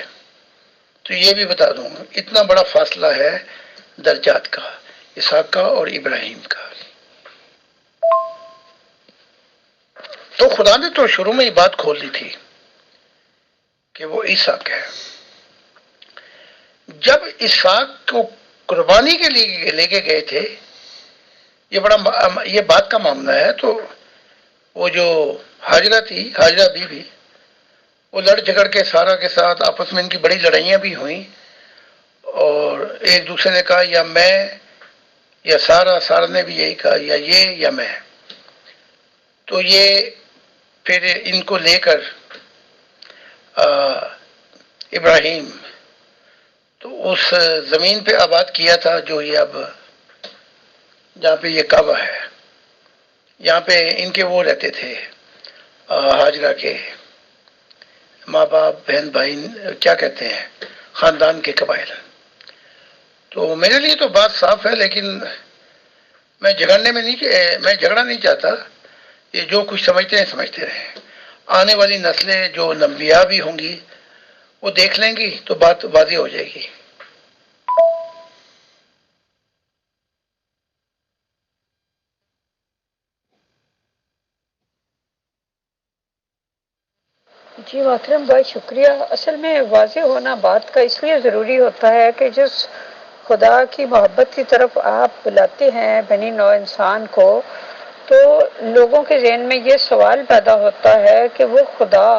تو یہ بھی بتا دوں، اتنا بڑا فاصلہ ہے درجات کا، اسحاق کا اور ابراہیم کا۔ تو خدا نے تو شروع میں ہی بات کھول دی تھی کہ وہ اسحاق ہے۔ جب اسحاق کو قربانی کے لیے لے کے گئے تھے، یہ بات کا معاملہ ہے، تو وہ جو حاجرہ تھی، حاجرہ بیوی، وہ لڑ جھگڑ کے سارا کے ساتھ آپس میں ان کی بڑی لڑائیاں بھی ہوئیں، اور ایک دوسرے نے کہا یا میں یا سارا نے بھی یہی کہا یا یہ یا میں۔ تو یہ پھر ان کو لے کر ابراہیم تو اس زمین پہ آباد کیا تھا جو یہ اب جہاں پہ یہ کعبہ ہے، یہاں پہ ان کے وہ رہتے تھے، حاجرہ کے ماں باپ بہن بھائی، کیا کہتے ہیں، خاندان کے قبائل۔ تو میرے لیے تو بات صاف ہے، لیکن میں جھگڑنا نہیں چاہتا، یہ جو کچھ سمجھتے ہیں سمجھتے رہیں۔ آنے والی نسلیں جو انبیاء بھی ہوں گی وہ دیکھ لیں گی تو بات واضح ہو جائے گی۔ جی محترم، بہت شکریہ۔ اصل میں واضح ہونا بات کا اس لیے ضروری ہوتا ہے کہ جس خدا کی محبت کی طرف آپ بلاتے ہیں بنی نوع انسان کو، تو لوگوں کے ذہن میں یہ سوال پیدا ہوتا ہے کہ وہ خدا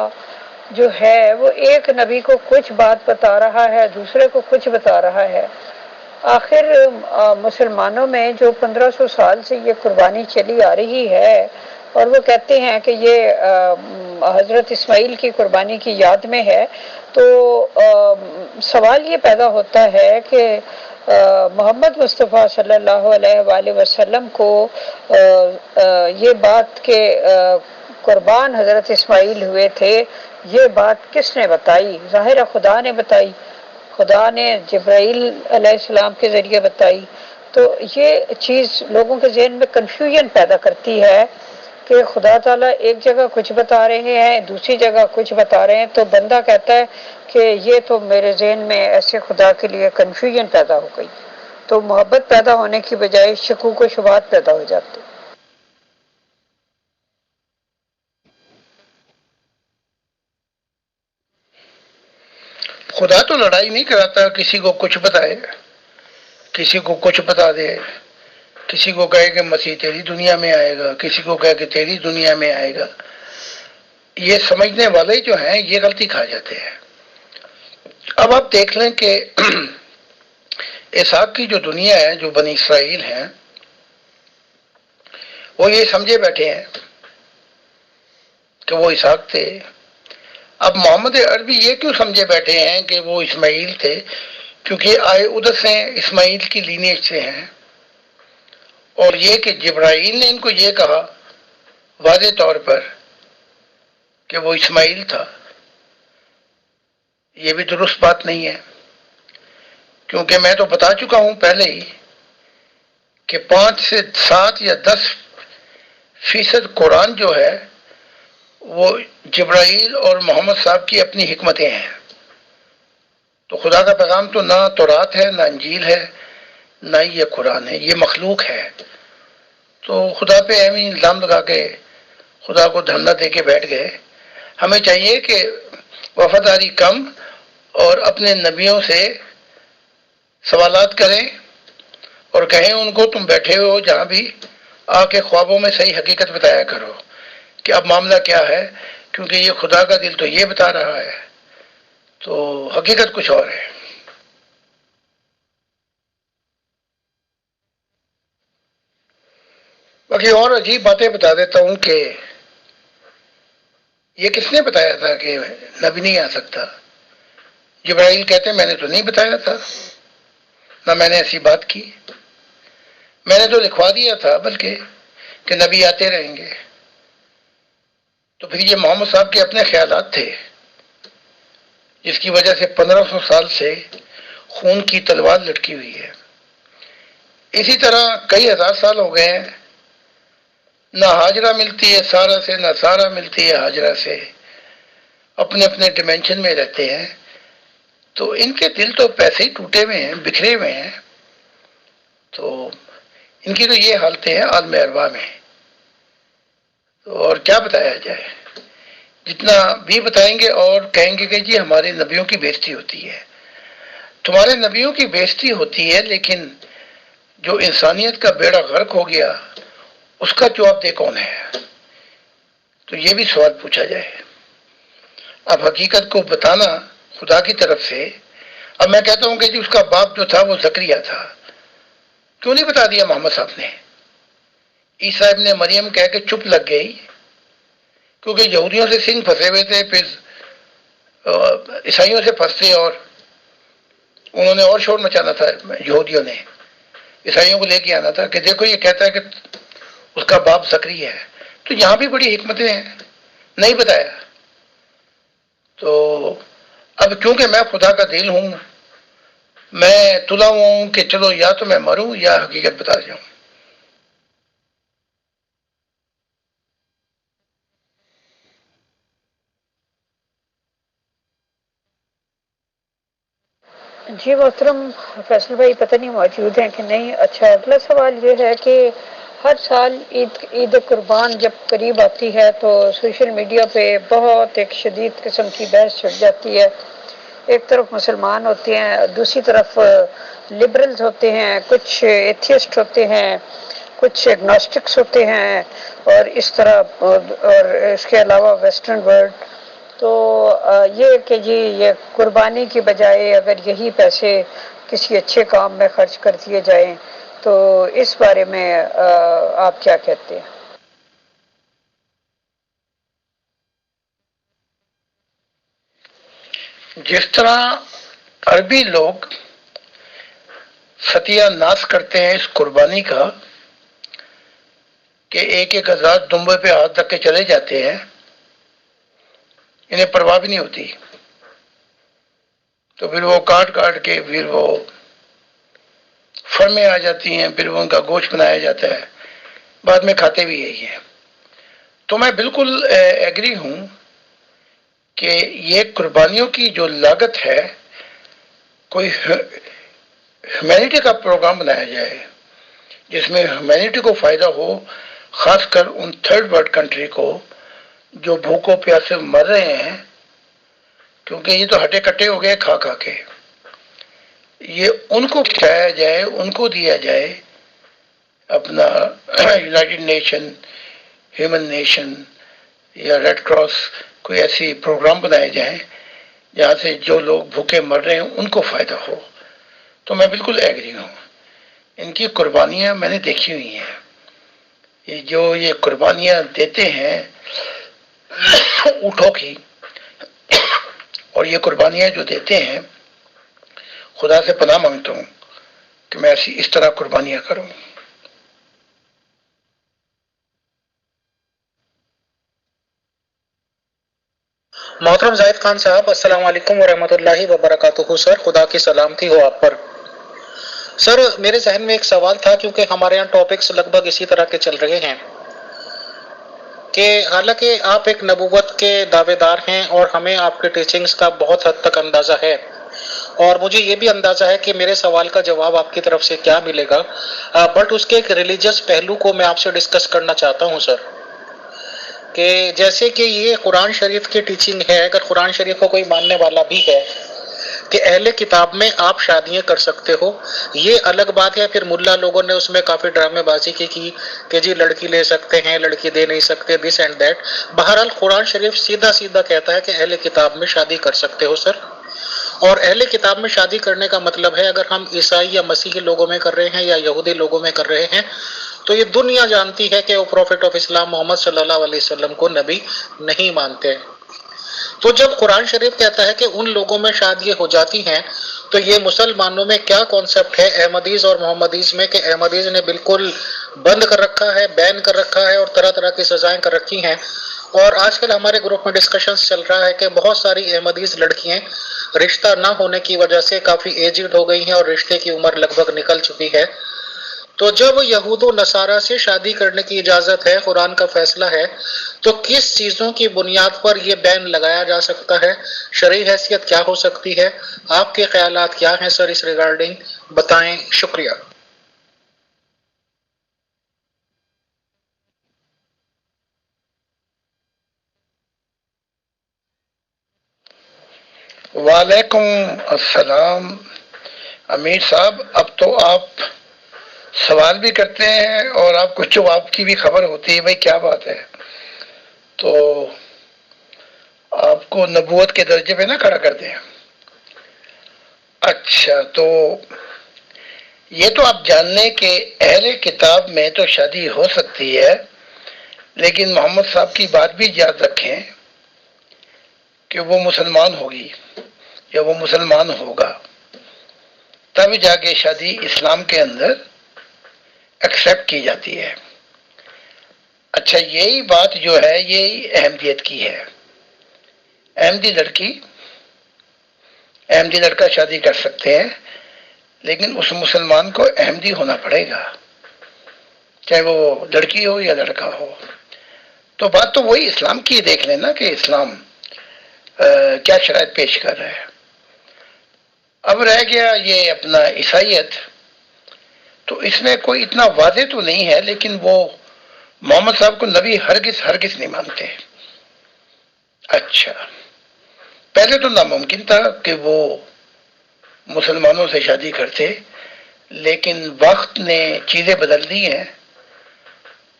جو ہے وہ ایک نبی کو کچھ بات بتا رہا ہے، دوسرے کو کچھ بتا رہا ہے۔ آخر مسلمانوں میں جو 1500 سال سے یہ قربانی چلی آ رہی ہے، اور وہ کہتے ہیں کہ یہ حضرت اسماعیل کی قربانی کی یاد میں ہے، تو سوال یہ پیدا ہوتا ہے کہ محمد مصطفیٰ صلی اللہ علیہ وآلہ وسلم کو یہ بات کہ قربان حضرت اسماعیل ہوئے تھے، یہ بات کس نے بتائی؟ ظاہر خدا نے بتائی، خدا نے جبرائیل علیہ السلام کے ذریعے بتائی۔ تو یہ چیز لوگوں کے ذہن میں کنفیوژن پیدا کرتی ہے کہ خدا تعالیٰ ایک جگہ کچھ بتا رہے ہیں، دوسری جگہ کچھ بتا رہے ہیں، تو بندہ کہتا ہے کہ یہ تو میرے ذہن میں ایسے خدا کے لیے کنفیوژن پیدا ہو گئی، تو محبت پیدا ہونے کی بجائے شکوک و شبہات پیدا ہو جاتے۔ خدا تو لڑائی نہیں کراتا، کسی کو کچھ بتائے، کسی کو کچھ بتا دے، کسی کو کہے کہ مسیح تیری دنیا میں آئے گا، کسی کو کہے کہ تیری دنیا میں آئے گا۔ یہ سمجھنے والے جو ہیں یہ غلطی کھا جاتے ہیں۔ اب آپ دیکھ لیں کہ اسحاق کی جو دنیا ہے، جو بنی اسرائیل ہیں، وہ یہ سمجھے بیٹھے ہیں کہ وہ اسحاق تھے۔ اب محمد عربی یہ کیوں سمجھے بیٹھے ہیں کہ وہ اسماعیل تھے؟ کیونکہ آئے ادھر سے اسماعیل کی لینیج سے ہیں، اور یہ کہ جبرائیل نے ان کو یہ کہا واضح طور پر کہ وہ اسماعیل تھا، یہ بھی درست بات نہیں ہے، کیونکہ میں تو بتا چکا ہوں پہلے ہی کہ 5 سے 7 یا 10% قرآن جو ہے وہ جبرائیل اور محمد صاحب کی اپنی حکمتیں ہیں۔ تو خدا کا پیغام تو نہ تورات ہے، نہ انجیل ہے، نہ ہی یہ قرآن ہے، یہ مخلوق ہے۔ تو خدا پہ ایویں الزام لگا کے خدا کو دھرنا دے کے بیٹھ گئے۔ ہمیں چاہیے کہ وفاداری کم اور اپنے نبیوں سے سوالات کریں اور کہیں ان کو تم بیٹھے ہو جہاں بھی، آ کے خوابوں میں صحیح حقیقت بتایا کرو کہ اب معاملہ کیا ہے، کیونکہ یہ خدا کا دل تو یہ بتا رہا ہے، تو حقیقت کچھ اور ہے۔ باقی اور عجیب باتیں بتا دیتا ہوں کہ یہ کس نے بتایا تھا کہ نبی نہیں آ سکتا؟ جبرائیل کہتے میں نے تو نہیں بتایا تھا، نہ میں نے ایسی بات کی، میں نے تو لکھوا دیا تھا بلکہ کہ نبی آتے رہیں گے۔ تو پھر یہ محمد صاحب کے اپنے خیالات تھے، جس کی وجہ سے 1500 سال سے خون کی تلوار لٹکی ہوئی ہے۔ اسی طرح کئی ہزار سال ہو گئے ہیں، نہ حاجرہ ملتی ہے سارا سے، نہ سارا ملتی ہے حاجرہ سے، اپنے اپنے ڈیمینشن میں رہتے ہیں۔ تو ان کے دل تو پیسے ہی ٹوٹے ہوئے ہیں، بکھرے ہوئے ہیں۔ تو ان کی تو یہ حالتیں ہیں عالم ارواح میں، اور کیا بتایا جائے؟ جتنا بھی بتائیں گے اور کہیں گے کہ جی ہمارے نبیوں کی بےزتی ہوتی ہے. تمہارے نبیوں کی بےزتی ہوتی ہے، لیکن جو انسانیت کا بیڑا غرق ہو گیا اس کا جواب دہ کون ہے؟ تو یہ بھی سوال پوچھا جائے. اب حقیقت کو بتانا خدا کی طرف سے. اب میں کہتا ہوں کہ جی اس کا باپ جو تھا وہ زکریا تھا، کیوں نہیں بتا دیا محمد صاحب نے؟ عیسیٰ ابن مریم کہہ کے چپ لگ گئی، کیونکہ یہودیوں سے سنگ پھنسے ہوئے تھے، پھر عیسائیوں سے پھنستے، اور انہوں نے اور شور مچانا تھا. یہودیوں نے عیسائیوں کو لے کے آنا تھا کہ دیکھو یہ کہتا ہے کہ اس کا باپ زکریا ہے. تو یہاں بھی بڑی حکمتیں ہیں، نہیں بتایا. تو اب کیونکہ میں خدا کا دل ہوں، میں تلا ہوا ہوں کہ چلو یا تو میں مروں یا حقیقت بتا جاؤں. جی محترم فیصل بھائی پتہ نہیں موجود ہیں کہ نہیں. اچھا اگلا سوال یہ ہے کہ ہر سال عید قربان جب قریب آتی ہے تو سوشل میڈیا پہ بہت ایک شدید قسم کی بحث چھڑ جاتی ہے. ایک طرف مسلمان ہوتے ہیں، دوسری طرف لبرلز ہوتے ہیں، کچھ ایتھیسٹ ہوتے ہیں، کچھ ایگنوسٹکس ہوتے ہیں، اور اس طرح اور اس کے علاوہ ویسٹرن ورلڈ. تو یہ کہ جی یہ قربانی کی بجائے اگر یہی پیسے کسی اچھے کام میں خرچ کر دیے جائیں تو اس بارے میں آپ کیا کہتے ہیں؟ جس طرح عربی لوگ ستیہ ناش کرتے ہیں اس قربانی کا کہ ایک ایک ہزار دمبے پہ ہاتھ رکھ کے چلے جاتے ہیں، انہیں پرواہ بھی نہیں ہوتی. تو پھر وہ کاٹ کاٹ کے پھر وہ فرمیں آ جاتی ہیں، پھر وہ ان کا گوشت بنایا جاتا ہے، بعد میں کھاتے بھی یہی ہیں. تو میں بالکل ایگری ہوں کہ یہ قربانیوں کی جو لاگت ہے، کوئی ہیومینٹی کا پروگرام بنایا جائے جس میں ہیومینٹی کو فائدہ ہو، خاص کر ان تھرڈ ورلڈ کنٹری کو جو بھوکوں پیاسے مر رہے ہیں، کیونکہ یہ تو ہٹے کٹے ہو گئے کھا کھا کے. یہ ان کو کھلایا جائے، ان کو دیا جائے اپنا یونائٹڈ نیشن، ہیومن نیشن یا ریڈ کراس، کوئی ایسی پروگرام بنائے جائیں جہاں سے جو لوگ بھوکے مر رہے ہیں ان کو فائدہ ہو. تو میں بالکل ایگری ہوں. ان کی قربانیاں میں نے دیکھی ہوئی ہیں. یہ قربانیاں دیتے ہیں اونٹوں کی، اور یہ قربانیاں جو دیتے ہیں، خدا سے پناہ مانگتا ہوں کہ میں ایسی اس طرح قربانیاں کروں. محترم زاہد خان صاحب، السلام علیکم ورحمۃ اللہ وبرکاتہ. سر خدا کی سلامتی ہو آپ پر. سر میرے ذہن میں ایک سوال تھا، کیونکہ ہمارے یہاں ٹاپکس لگ بھگ اسی طرح کے چل رہے ہیں کہ حالانکہ آپ ایک نبوت کے دعوے دار ہیں اور ہمیں آپ کے ٹیچنگز کا بہت حد تک اندازہ ہے، اور مجھے یہ بھی اندازہ ہے کہ میرے سوال کا جواب آپ کی طرف سے کیا ملے گا، بٹ اس کے ایک ریلیجس پہلو کو میں آپ سے ڈسکس کرنا چاہتا ہوں سر. کہ جیسے کہ یہ قرآن شریف کی ٹیچنگ ہے، اگر قرآن شریف کو کوئی ماننے والا بھی ہے کہ اہل کتاب میں آپ شادیاں کر سکتے ہو، یہ الگ بات ہے. پھر ملا لوگوں نے اس میں کافی ڈرامے بازی کی کہ جی لڑکی لے سکتے ہیں، لڑکی دے نہیں سکتے، دس اینڈ دیٹ. بہرحال قرآن شریف سیدھا سیدھا کہتا ہے کہ اہل کتاب میں شادی کر سکتے ہو سر. اور اہل کتاب میں شادی کرنے کا مطلب ہے اگر ہم عیسائی یا مسیحی لوگوں میں کر رہے ہیں یا یہودی لوگوں میں کر رہے ہیں تو یہ دنیا جانتی ہے کہ وہ پروفٹ آف اسلام محمد صلی اللہ علیہ وسلم کو نبی نہیں مانتے. تو جب قرآن شریف کہتا ہے کہ ان لوگوں میں شادی ہو جاتی ہیں تو یہ مسلمانوں میں کیا کانسیپٹ ہے احمدیز اور محمدیز میں کہ احمدیز نے بالکل بند کر رکھا ہے، بین کر رکھا ہے اور طرح طرح کی سزائیں کر رکھی ہیں. اور آج کل ہمارے گروپ میں ڈسکشنز چل رہا ہے کہ بہت ساری احمدیز لڑکیاں رشتہ نہ ہونے کی وجہ سے کافی ایجڈ ہو گئی ہیں اور رشتے کی عمر لگ بھگ نکل چکی ہے. تو جب یہود و نصارہ سے شادی کرنے کی اجازت ہے، قرآن کا فیصلہ ہے، تو کس چیزوں کی بنیاد پر یہ بین لگایا جا سکتا ہے؟ شرعی حیثیت کیا ہو سکتی ہے؟ آپ کے خیالات کیا ہیں سر اس ریگارڈنگ؟ بتائیں. شکریہ. وعلیکم السلام امیر صاحب. اب تو آپ سوال بھی کرتے ہیں اور آپ کو جواب کی بھی خبر ہوتی ہے. بھائی کیا بات ہے. تو آپ کو نبوت کے درجے پہ نہ کھڑا کر دیں. اچھا تو یہ تو آپ جان لیں کہ اہل کتاب میں تو شادی ہو سکتی ہے، لیکن محمد صاحب کی بات بھی یاد رکھیں کہ وہ مسلمان ہوگی یا وہ مسلمان ہوگا، تب جا کے شادی اسلام کے اندر ایکسیپٹ کی جاتی ہے. اچھا یہی بات جو ہے یہی احمدیت کی ہے. احمدی لڑکی احمدی لڑکا شادی کر سکتے ہیں، لیکن اس مسلمان کو احمدی ہونا پڑے گا، چاہے وہ لڑکی ہو یا لڑکا ہو. تو بات تو وہی اسلام کی دیکھ لینا کہ اسلام کیا شرائط پیش کر رہا ہے. اب رہ گیا یہ اپنا عیسائیت، تو اس میں کوئی اتنا واضح تو نہیں ہے، لیکن وہ محمد صاحب کو نبی ہرگز ہرگز نہیں مانتے. اچھا پہلے تو ناممکن تھا کہ وہ مسلمانوں سے شادی کرتے، لیکن وقت نے چیزیں بدل دی ہیں.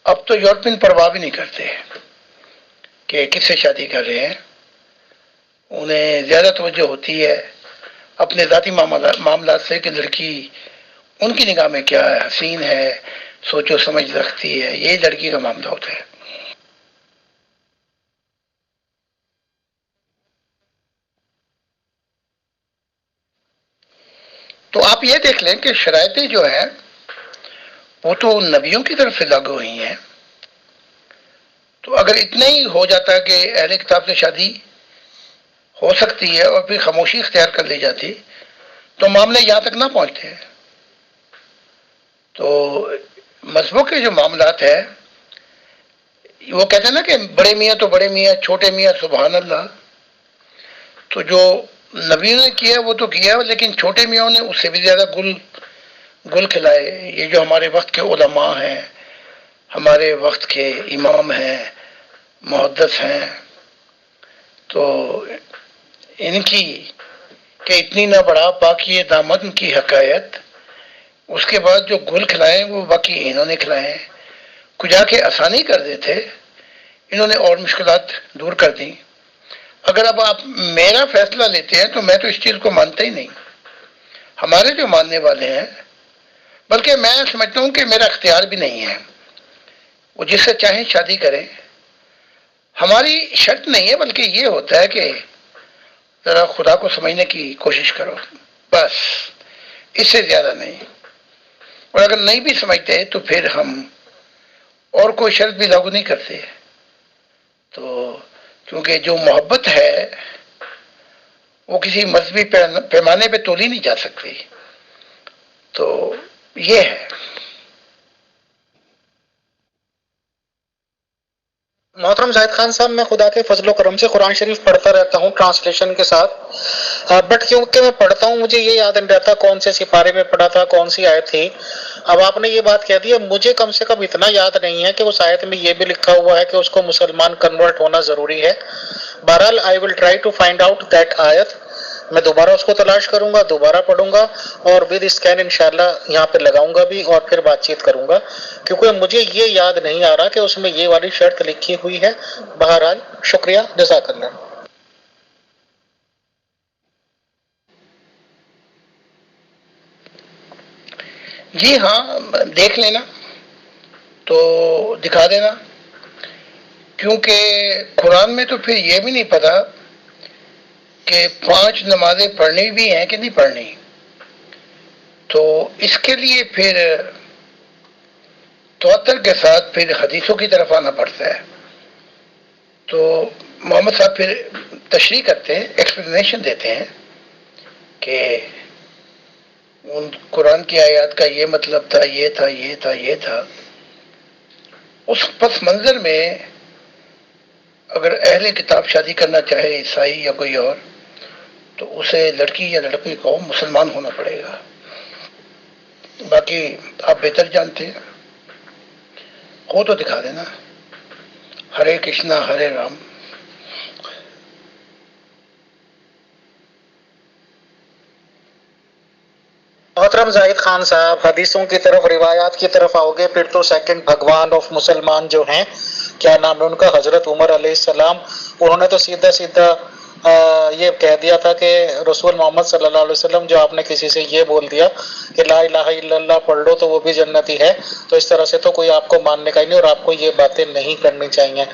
اب تو یورپین پرواہ بھی نہیں کرتے کہ کس سے شادی کر رہے ہیں. انہیں زیادہ توجہ ہوتی ہے اپنے ذاتی معاملات سے کہ لڑکی ان کی نگاہ میں کیا ہے، حسین ہے، سوچ و سمجھ رکھتی ہے، یہ لڑکی کا معاملہ ہوتا ہے. تو آپ یہ دیکھ لیں کہ شرائطیں جو ہیں وہ تو نبیوں کی طرف سے لاگو ہوئی ہیں. تو اگر اتنا ہی ہو جاتا کہ اہل کتاب سے شادی ہو سکتی ہے اور پھر خاموشی اختیار کر لی جاتی تو معاملے یہاں تک نہ پہنچتے. تو مذہبوں کے جو معاملات ہیں وہ کہتے ہیں نا کہ بڑے میاں تو بڑے میاں، چھوٹے میاں سبحان اللہ. تو جو نبیوں نے کیا وہ تو کیا، لیکن چھوٹے میاں نے اس سے بھی زیادہ گل کھلائے. یہ جو ہمارے وقت کے علماء ہیں، ہمارے وقت کے امام ہیں، محدث ہیں، تو ان کی کہ اتنی نہ بڑھا باقی دامن کی حکایت، اس کے بعد جو گل کھلائے وہ باقی انہوں نے کھلائے ہیں. کجا کے آسانی کر دیتے، انہوں نے اور مشکلات دور کر دی. اگر اب آپ میرا فیصلہ لیتے ہیں تو میں تو اس چیز کو مانتا ہی نہیں. ہمارے جو ماننے والے ہیں، بلکہ میں سمجھتا ہوں کہ میرا اختیار بھی نہیں ہے، وہ جس سے چاہیں شادی کریں. ہماری شرط نہیں ہے، بلکہ یہ ہوتا ہے کہ ذرا خدا کو سمجھنے کی کوشش کرو، بس اس سے زیادہ نہیں. اور اگر نہیں بھی سمجھتے تو پھر ہم اور کوئی شرط بھی لاگو نہیں کرتے. تو کیونکہ جو محبت ہے وہ کسی مذہبی پیمانے پہ تولی نہیں جا سکتی. تو یہ ہے. محترم زاہد خان صاحب، میں خدا کے فضل و کرم سے قرآن شریف پڑھتا رہتا ہوں ٹرانسلیشن کے ساتھ، بٹ کیونکہ میں پڑھتا ہوں مجھے یہ یاد نہیں رہتا کون سے سپارے میں پڑھا تھا، کون سی آیت تھی. اب آپ نے یہ بات کہہ دی ہے، مجھے کم سے کم اتنا یاد نہیں ہے کہ اس آیت میں یہ بھی لکھا ہوا ہے کہ اس کو مسلمان کنورٹ ہونا ضروری ہے. بہرحال I will try to find out that آیت. میں دوبارہ اس کو تلاش کروں گا، دوبارہ پڑھوں گا، اور ود اسکین انشاءاللہ یہاں پہ لگاؤں گا بھی اور پھر بات چیت کروں گا، کیونکہ مجھے یہ یاد نہیں آ رہا کہ اس میں یہ والی شرط لکھی ہوئی ہے. بہرحال شکریہ، جزاک اللہ. جی ہاں دیکھ لینا تو دکھا دینا، کیونکہ قرآن میں تو پھر یہ بھی نہیں پتا کہ 5 نمازیں پڑھنی بھی ہیں کہ نہیں پڑھنی. تو اس کے لیے پھر تواتر کے ساتھ پھر حدیثوں کی طرف آنا پڑتا ہے. تو محمد صاحب پھر تشریح کرتے ہیں، ایکسپلینیشن دیتے ہیں کہ ان قرآن کی آیات کا یہ مطلب تھا، یہ تھا، یہ تھا، یہ تھا. اس پس منظر میں اگر اہل کتاب شادی کرنا چاہے، عیسائی یا کوئی اور، تو اسے لڑکی یا لڑکی کو مسلمان ہونا پڑے گا. باقی آپ بہتر جانتے ہیں، وہ تو دکھا دینا. ہرے کرشنا ہرے رام. محترم زاہد خان صاحب، حدیثوں کی طرف، روایات کی طرف آؤ گے، پھر تو سیکنڈ بھگوان آف مسلمان جو ہیں، کیا نام ہے ان کا، حضرت عمر علیہ السلام، انہوں نے تو سیدھا سیدھا یہ کہہ دیا تھا کہ رسول محمد صلی اللہ علیہ وسلم جو آپ نے کسی سے یہ بول دیا کہ لا الہ الا اللہ پڑھ لو تو وہ بھی جنتی ہے، تو اس طرح سے تو کوئی آپ کو ماننے کا ہی نہیں، اور آپ کو یہ باتیں نہیں کرنی چاہیے۔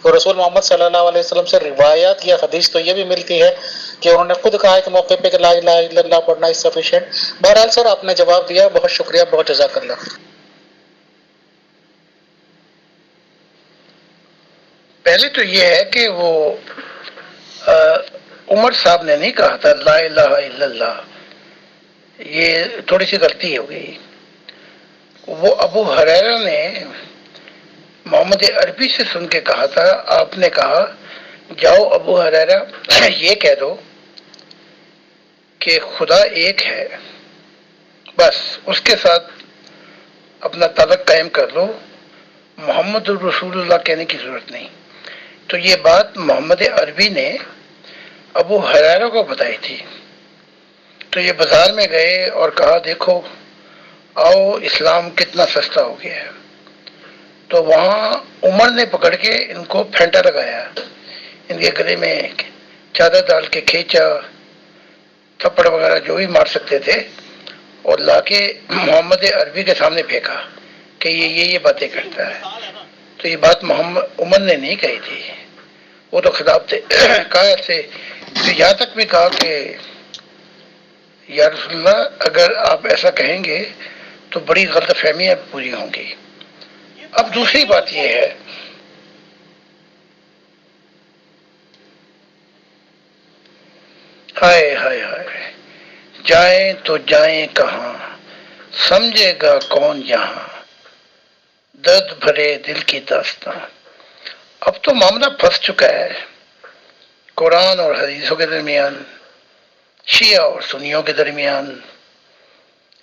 تو رسول محمد صلی اللہ علیہ وسلم سے روایات یا حدیث تو یہ بھی ملتی ہے کہ انہوں نے خود کہا ایک موقع پہ کہ لا الہ الا اللہ پڑھنا از سفیشینٹ۔ بہرحال سر آپ نے جواب دیا، بہت شکریہ، بہت جزاک اللہ۔ پہلے تو یہ ہے کہ وہ عمر صاحب نے نہیں کہا تھا لا الہ الا اللہ، یہ تھوڑی سی غلطی ہو گئی۔ وہ ابو ہریرہ نے محمد عربی سے سن کے کہا تھا، آپ نے کہا جاؤ ابو ہریرہ یہ کہہ دو کہ خدا ایک ہے، بس اس کے ساتھ اپنا تعلق قائم کر لو، محمد الرسول اللہ کہنے کی ضرورت نہیں۔ تو یہ بات محمد عربی نے ابو ہریرہ کو بتائی تھی۔ تو یہ بازار میں گئے اور کہا دیکھو آؤ اسلام کتنا سستا ہو گیا ہے۔ تو وہاں عمر نے پکڑ کے ان کو پھینٹا لگایا، ان کے گلے میں چادر ڈال کے کھینچا، تھپڑ وغیرہ جو بھی مار سکتے تھے، اور لا کے محمد عربی کے سامنے پھینکا کہ یہ باتیں کرتا ہے۔ تو یہ بات محمد عمر نے نہیں کہی تھی، وہ تو خطاب تھے کہا سے یہاں تک بھی کہا کہ یا رسول اللہ اگر آپ ایسا کہیں گے تو بڑی غلط فہمیاں پوری ہوں گی۔ اب دوسری بات یہ ہے ہائے ہائے ہائے، جائیں تو جائیں کہاں، سمجھے گا کون یہاں، درد بھرے دل کی داستان۔ اب تو معاملہ پھنس چکا ہے قرآن اور حدیثوں کے درمیان، شیعہ اور سنیوں کے درمیان۔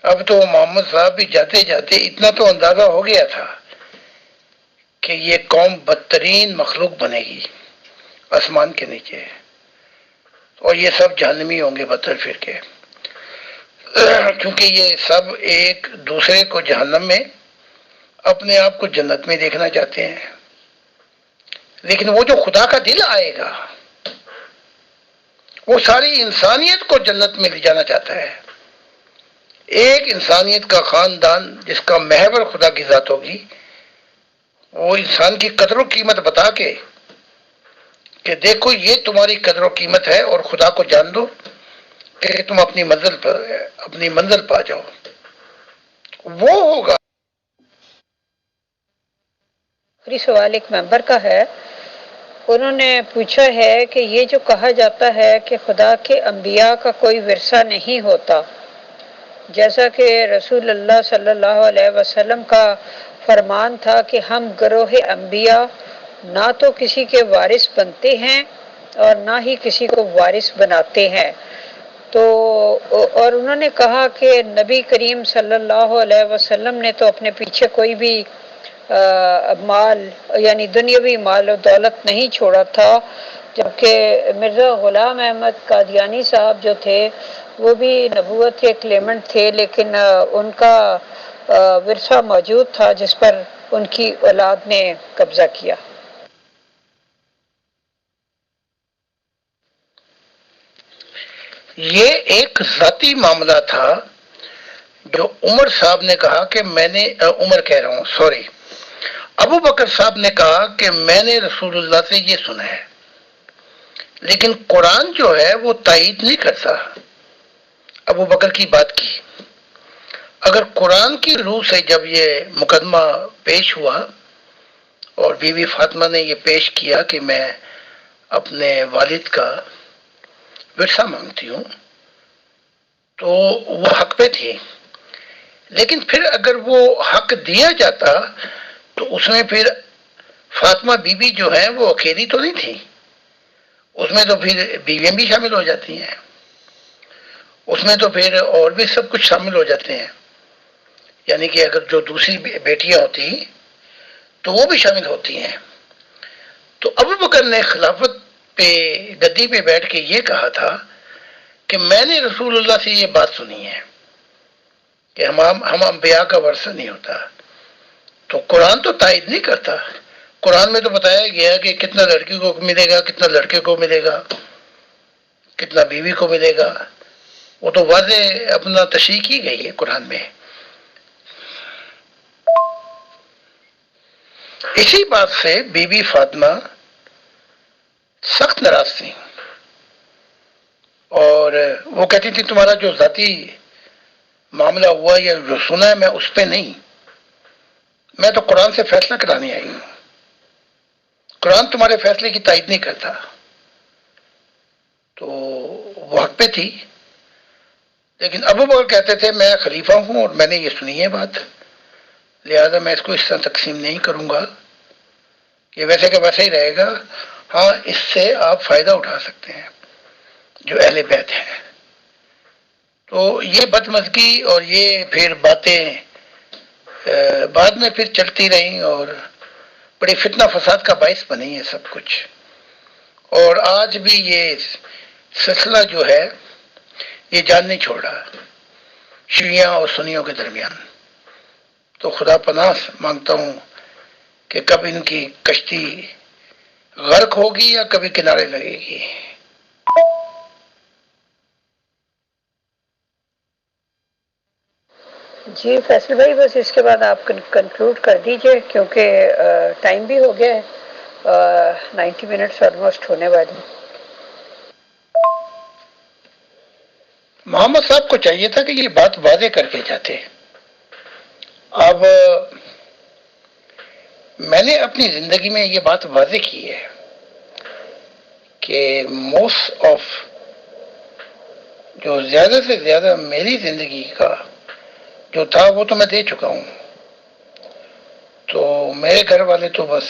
اب تو محمد صاحب بھی جاتے جاتے اتنا تو اندازہ ہو گیا تھا کہ یہ قوم بدترین مخلوق بنے گی آسمان کے نیچے، اور یہ سب جہنمی ہوں گے بدتر پھر کے، کیونکہ یہ سب ایک دوسرے کو جہنم میں، اپنے آپ کو جنت میں دیکھنا چاہتے ہیں۔ لیکن وہ جو خدا کا دل آئے گا وہ ساری انسانیت کو جنت میں لے جانا چاہتا ہے۔ ایک انسانیت کا خاندان جس کا محور خدا کی ذات ہوگی، وہ انسان کی قدر و قیمت بتا کے کہ دیکھو یہ تمہاری قدر و قیمت ہے، اور خدا کو جان دو کہ تم اپنی منزل پا جاؤ، وہ ہوگا۔ آخری سوال ایک ممبر کا ہے، انہوں نے پوچھا ہے کہ یہ جو کہا جاتا ہے کہ خدا کے انبیاء کا کوئی ورثہ نہیں ہوتا، جیسا کہ رسول اللہ صلی اللہ علیہ وسلم کا فرمان تھا کہ ہم گروہ انبیاء نہ تو کسی کے وارث بنتے ہیں اور نہ ہی کسی کو وارث بناتے ہیں، تو اور انہوں نے کہا کہ نبی کریم صلی اللہ علیہ وسلم نے تو اپنے پیچھے کوئی بھی مال یعنی دنیاوی مال و دولت نہیں چھوڑا تھا، جبکہ مرزا غلام احمد قادیانی صاحب جو تھے وہ بھی نبوت کے کلیمنٹ تھے، لیکن ان کا ورثہ موجود تھا جس پر ان کی اولاد نے قبضہ کیا۔ یہ ایک ذاتی معاملہ تھا جو عمر صاحب نے کہا کہ میں نے ابو بکر صاحب نے کہا کہ میں نے رسول اللہ سے یہ سنا ہے، لیکن قرآن جو ہے وہ تائید نہیں کرتا ابو بکر کی بات کی۔ اگر قرآن کی روح سے جب یہ مقدمہ پیش ہوا اور بی بی فاطمہ نے یہ پیش کیا کہ میں اپنے والد کا ورثہ مانگتی ہوں، تو وہ حق پہ تھی، لیکن پھر اگر وہ حق دیا جاتا تو اس میں پھر فاطمہ بی بی جو ہیں وہ اکیلی تو نہیں تھی، اس میں تو پھر بیویاں بھی شامل ہو جاتی ہیں، اس میں تو پھر اور بھی سب کچھ شامل ہو جاتے ہیں، یعنی کہ اگر جو دوسری بیٹیاں ہوتی تو وہ بھی شامل ہوتی ہیں۔ تو ابو بکر نے خلافت پہ گدی پہ بیٹھ کے یہ کہا تھا کہ میں نے رسول اللہ سے یہ بات سنی ہے کہ ہم انبیاء کا ورثہ نہیں ہوتا. تو قرآن تو تائید نہیں کرتا. قرآن میں تو بتایا گیا ہے کہ کتنا لڑکی کو ملے گا، کتنا لڑکے کو ملے گا، کتنا بیوی کو ملے گا. وہ تو واضح اپنا تشریح کی گئی ہے قرآن میں. اسی بات سے بی بی فاطمہ سخت ناراض تھی اور وہ کہتی تھی تمہارا جو ذاتی معاملہ ہوا یا جو سنا ہے میں اس پہ نہیں، میں تو قرآن سے فیصلہ کرانے آئی ہوں. قرآن تمہارے فیصلے کی تائید نہیں کرتا. تو وہ حق پہ تھی. لیکن ابو بکر کہتے تھے میں خلیفہ ہوں اور میں نے یہ سنی ہے بات، لہذا میں اس کو اس طرح تقسیم نہیں کروں گا، یہ ویسے کہ ویسے ہی رہے گا. ہاں اس سے آپ فائدہ اٹھا سکتے ہیں جو اہل بیت ہیں. تو یہ بدمزگی اور یہ پھر باتیں بعد میں پھر چلتی رہیں اور بڑی فتنہ فساد کا باعث بنی ہے سب کچھ. اور آج بھی یہ سلسلہ جو ہے یہ جان نہیں چھوڑ رہا شیعہ اور سنیوں کے درمیان. تو خدا پناہ مانگتا ہوں کہ کب ان کی کشتی غرق ہوگی یا کبھی کنارے لگے گی. جی فیصل بھائی، بس اس کے بعد آپ کنکلوڈ کر دیجئے کیونکہ ٹائم بھی ہو گیا ہے، 90 منٹس آلموسٹ ہونے والی. محمد صاحب کو چاہیے تھا کہ یہ بات واضح کر کے جاتے. اب میں نے اپنی زندگی میں یہ بات واضح کی ہے کہ موسٹ آف جو زیادہ سے زیادہ میری زندگی کا جو تھا وہ تو میں دے چکا ہوں. تو میرے گھر والے تو بس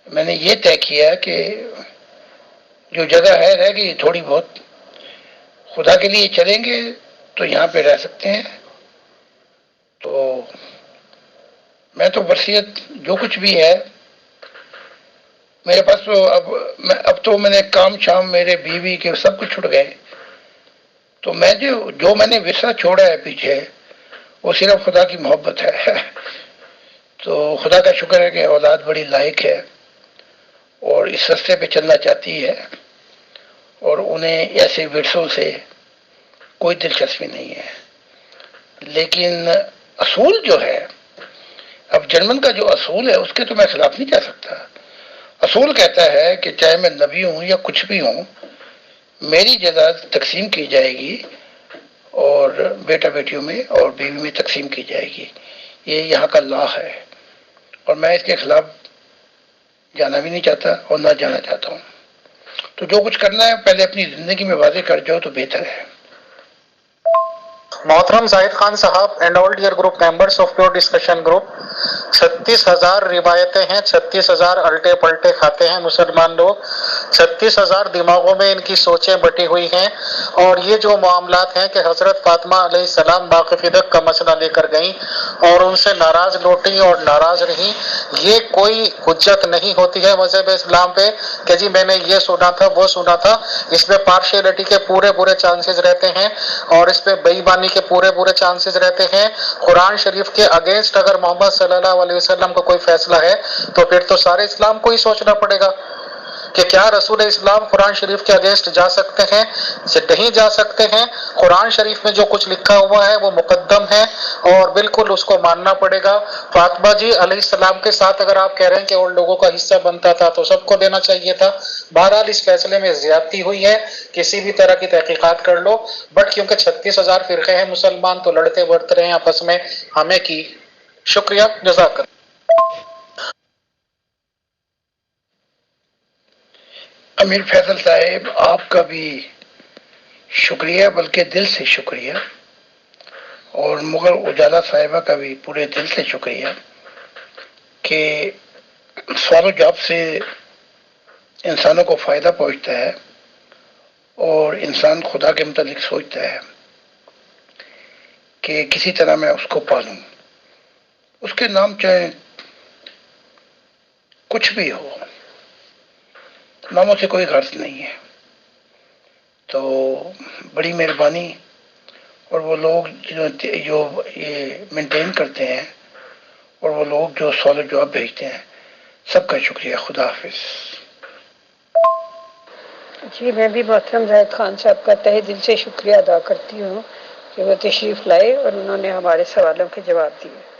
میں نے یہ طے کیا کہ جو جگہ ہے رہ گئی تھوڑی بہت، خدا کے لیے چلیں گے تو یہاں پہ رہ سکتے ہیں. تو میں تو وصیت جو کچھ بھی ہے میرے پاس تو اب تو میں نے کام شام میرے بیوی کے سب کچھ چھوڑ گئے. تو میں جو میں نے ورثہ چھوڑا ہے پیچھے وہ صرف خدا کی محبت ہے. تو خدا کا شکر ہے کہ اولاد بڑی لائق ہے اور اس رستے پہ چلنا چاہتی ہے اور انہیں ایسے ورثوں سے کوئی دلچسپی نہیں ہے. لیکن اصول جو ہے، اب جرمن کا جو اصول ہے اس کے تو میں خلاف نہیں جا سکتا. اصول کہتا ہے کہ چاہے میں نبی ہوں یا کچھ بھی ہوں، میری جائیداد تقسیم کی جائے گی اور بیٹا بیٹیوں میں اور بیوی میں تقسیم کی جائے گی. یہ یہاں کا لا ہے اور میں اس کے خلاف جانا بھی نہیں چاہتا اور نہ جانا چاہتا ہوں. تو جو کچھ کرنا ہے پہلے اپنی زندگی میں واضح کر جاؤ تو بہتر ہے. محترم زاہد خان صاحب and all dear group members of pure discussion group, 36,000 روایتیں ہیں، 36,000 الٹے پلٹے کھاتے ہیں مسلمان لوگ، 36,000 دماغوں میں ان کی سوچیں بٹی ہوئی ہیں. اور یہ جو معاملات ہیں کہ حضرت فاطمہ علیہ السلام باقفدق کا مسئلہ لے کر گئیں اور ان سے ناراض لوٹی اور ناراض رہیں، یہ کوئی حجت نہیں ہوتی ہے مذہب اسلام پہ کہ جی میں نے یہ سنا تھا وہ سنا تھا. اس میں پارشیلٹی کے پورے چانسز رہتے ہیں اور اس پہ بے ایمانی کے پورے چانسز رہتے ہیں. قرآن شریف کے اگینسٹ اگر محمد صلی اللہ علیہ وسلم کا کوئی فیصلہ ہے تو پھر تو سارے اسلام کو ہی سوچنا پڑے گا کہ کیا رسول اسلام قرآن شریف کے اگینسٹ جا سکتے ہیں؟ نہیں جا سکتے ہیں. قرآن شریف میں جو کچھ لکھا ہوا ہے وہ مقدم ہے اور بالکل اس کو ماننا پڑے گا. فاطمہ جی علیہ السلام کے ساتھ اگر آپ کہہ رہے ہیں کہ اور لوگوں کا حصہ بنتا تھا تو سب کو دینا چاہیے تھا. بہرحال اس فیصلے میں زیادتی ہوئی ہے، کسی بھی طرح کی تحقیقات کر لو، بٹ کیونکہ 36,000 فرقے ہیں مسلمان تو لڑتے بڑھتے رہے آپس میں ہمیں کی. شکریہ، جزاک اللہ. امیر فیصل صاحب آپ کا بھی شکریہ، بلکہ دل سے شکریہ، اور مغل اجالا صاحبہ کا بھی پورے دل سے شکریہ کہ سوال و جواب سے انسانوں کو فائدہ پہنچتا ہے اور انسان خدا کے متعلق سوچتا ہے کہ کسی طرح میں اس کو پالوں. اس کے نام چاہے کچھ بھی ہو، ناموں سے کوئی غرض نہیں ہے. تو بڑی مہربانی اور وہ لوگ جو یہ مینٹین کرتے ہیں اور وہ لوگ جو سوال و جواب بھیجتے ہیں، سب کا شکریہ. خدا حافظ. جی میں بھی محترم زاہد خان صاحب کا تہہ دل سے شکریہ ادا کرتی ہوں کہ وہ تشریف لائے اور انہوں نے ہمارے سوالوں کے جواب دیے.